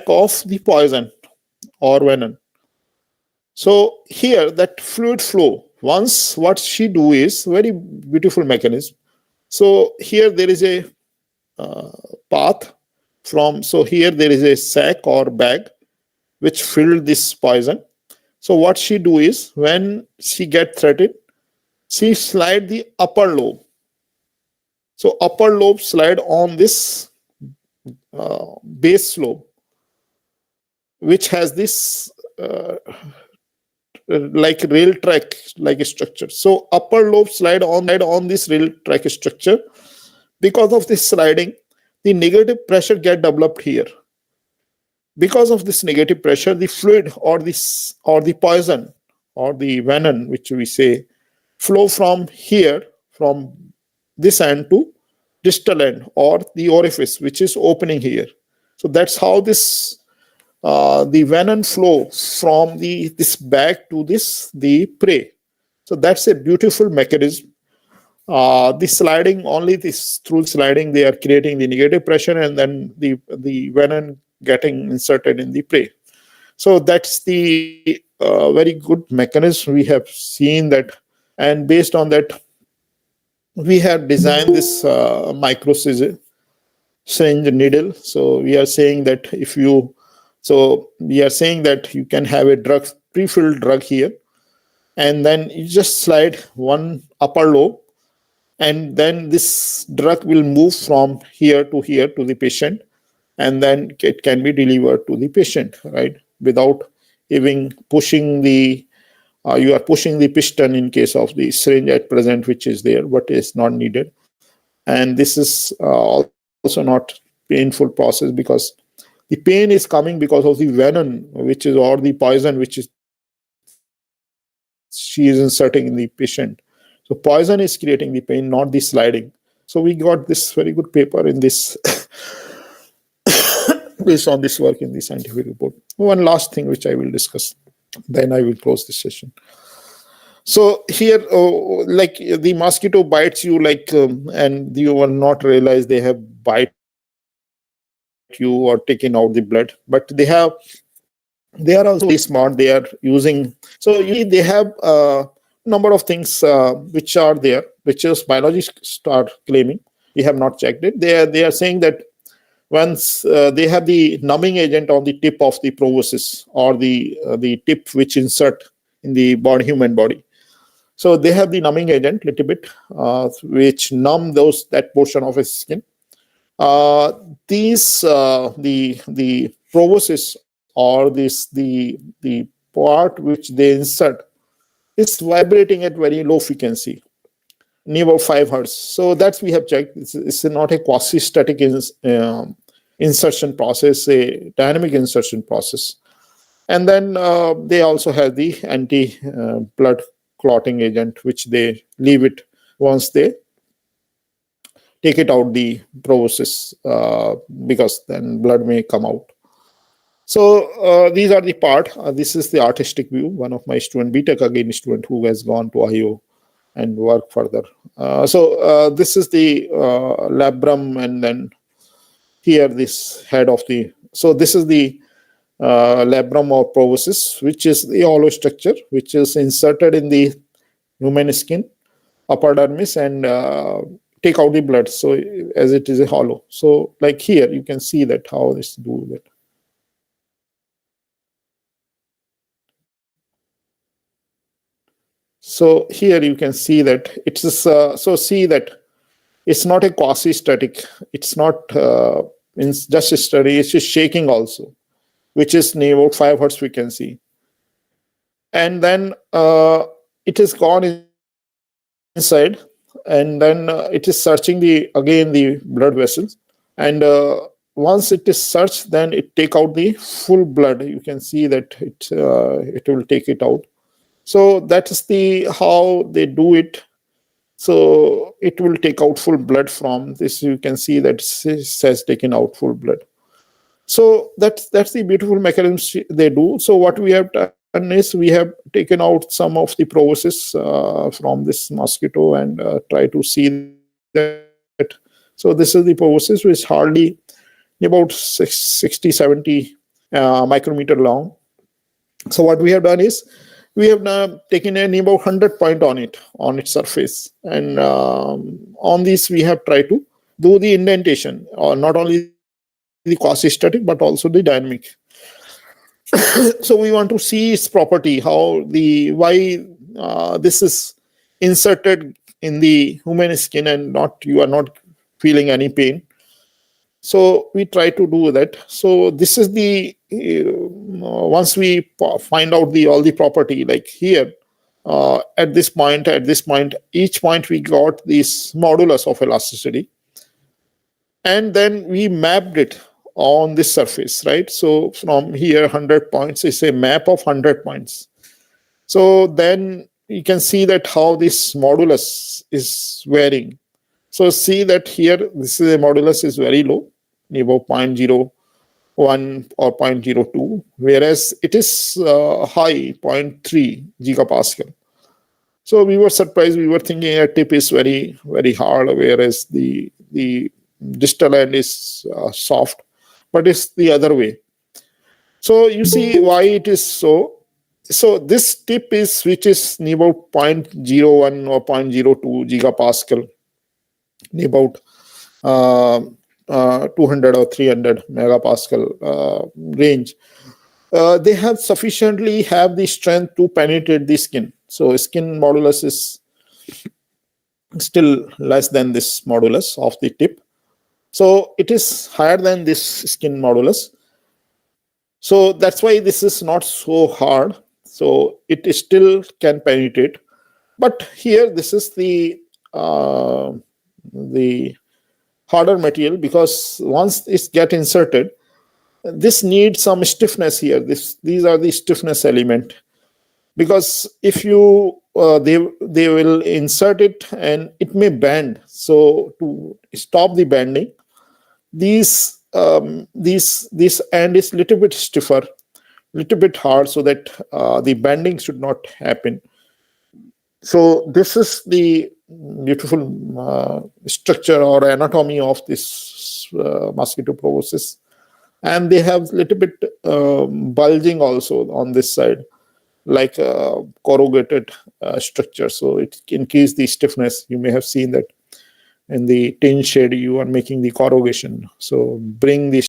of the poison or venom. So here that fluid flow, once what she do is very beautiful mechanism. So here there is a path from, so here there is a sac or bag which filled this poison. So what she do is when she get threatened, she slide the upper lobe. So upper lobe slide on this base lobe, which has this like rail track like a structure. So upper lobe slide on this rail track structure. Because of this sliding, the negative pressure get developed here. Because of this negative pressure, the fluid or the poison or the venom, which we say, flow from here, from this end to distal end or the orifice, which is opening here. So that's how this the venom flow from this bag to the prey. So that's a beautiful mechanism. this sliding, only this through sliding, they are creating the negative pressure, and then the venom getting inserted in the prey. So that's the very good mechanism. We have seen that, and based on that, we have designed this micro syringe needle. So we are saying that we are saying that you can have a drug, pre-filled drug here, and then you just slide one upper lobe, and then this drug will move from here to the patient, and then it can be delivered to the patient, right? Without even pushing you are pushing the piston in case of the syringe at present, which is there, but is not needed. And this is also not painful process, because the pain is coming because of the venom, which is, or the poison, which is she is inserting in the patient. So poison is creating the pain, not the sliding. So we got this very good paper in this based on this work in the scientific report. One last thing which I will discuss, then I will close this session. So here, like the mosquito bites you, and you will not realize they have bite you or taken out the blood, but they are also very smart. They are using, so usually they have number of things which are there, which is biologists start claiming. We have not checked it. They are saying that once they have the numbing agent on the tip of the proboscis, or the tip which insert in the human body. So they have the numbing agent little bit, which numb that portion of his skin. The proboscis, or the part which they insert, is vibrating at very low frequency, near about 5 hertz. So that's we have checked. It's not a quasi-static insertion process, a dynamic insertion process. And then they also have the anti-blood clotting agent, which they leave it once they take it out the proboscis, because then blood may come out. So these are the part. This is the artistic view. One of my student, BTech again student, who has gone to Ohio and work further. So this is the labrum, and then here this head of the. So this is the labrum or proboscis, which is the hollow structure which is inserted in the human skin, upper dermis, and take out the blood. So as it is a hollow. So like here, you can see that how this do that. So here you can see that it's so see that it's not a quasi-static. It's not just steady. It's just shaking also, which is near about 5 hertz frequency. And then it is gone inside, and then it is searching the blood vessels. And once it is searched, then it take out the full blood. You can see that it will take it out. So that is how they do it. So it will take out full blood from this. You can see that it has taken out full blood. So that's the beautiful mechanism they do. So what we have done is we have taken out some of the proboscis from this mosquito, and try to see that. So this is the proboscis, which is hardly about 60-70 micrometer long. So what we have done is we have now taken about 100 point on its surface, and on this we have tried to do the indentation, or not only the quasi-static but also the dynamic. So we want to see its property, why this is inserted in the human skin and you are not feeling any pain. So we try to do that. So this is the once we find out all the property, like here at this point, each point we got this modulus of elasticity, and then we mapped it on this surface, right? So from here, 100 points is a map of 100 points. So then you can see that how this modulus is varying. So see that here, this is a modulus is very low, about 0.01 or 0.02, whereas it is high, 0.3 gigapascal. So we were surprised. We were thinking a tip is very, very hard, whereas the distal end is soft, but it's the other way. So you see why it is so. So this tip is which is near about 0.01 or 0.02 gigapascal, near about 200 or 300 megapascal range. They have sufficiently have the strength to penetrate the skin. So skin modulus is still less than this modulus of the tip. So it is higher than this skin modulus. So that's why this is not so hard. So it still can penetrate. But here this is the harder material, because once it get inserted, this needs some stiffness here. These are the stiffness element, because if you they will insert it and it may bend. So to stop the bending, this end is little bit stiffer, little bit hard, so that the bending should not happen. So this is the beautiful structure or anatomy of this mosquito proboscis. And they have little bit bulging also on this side, like corrugated structure. So it increase the stiffness. You may have seen that in the tin shed you are making the corrugation. So bring the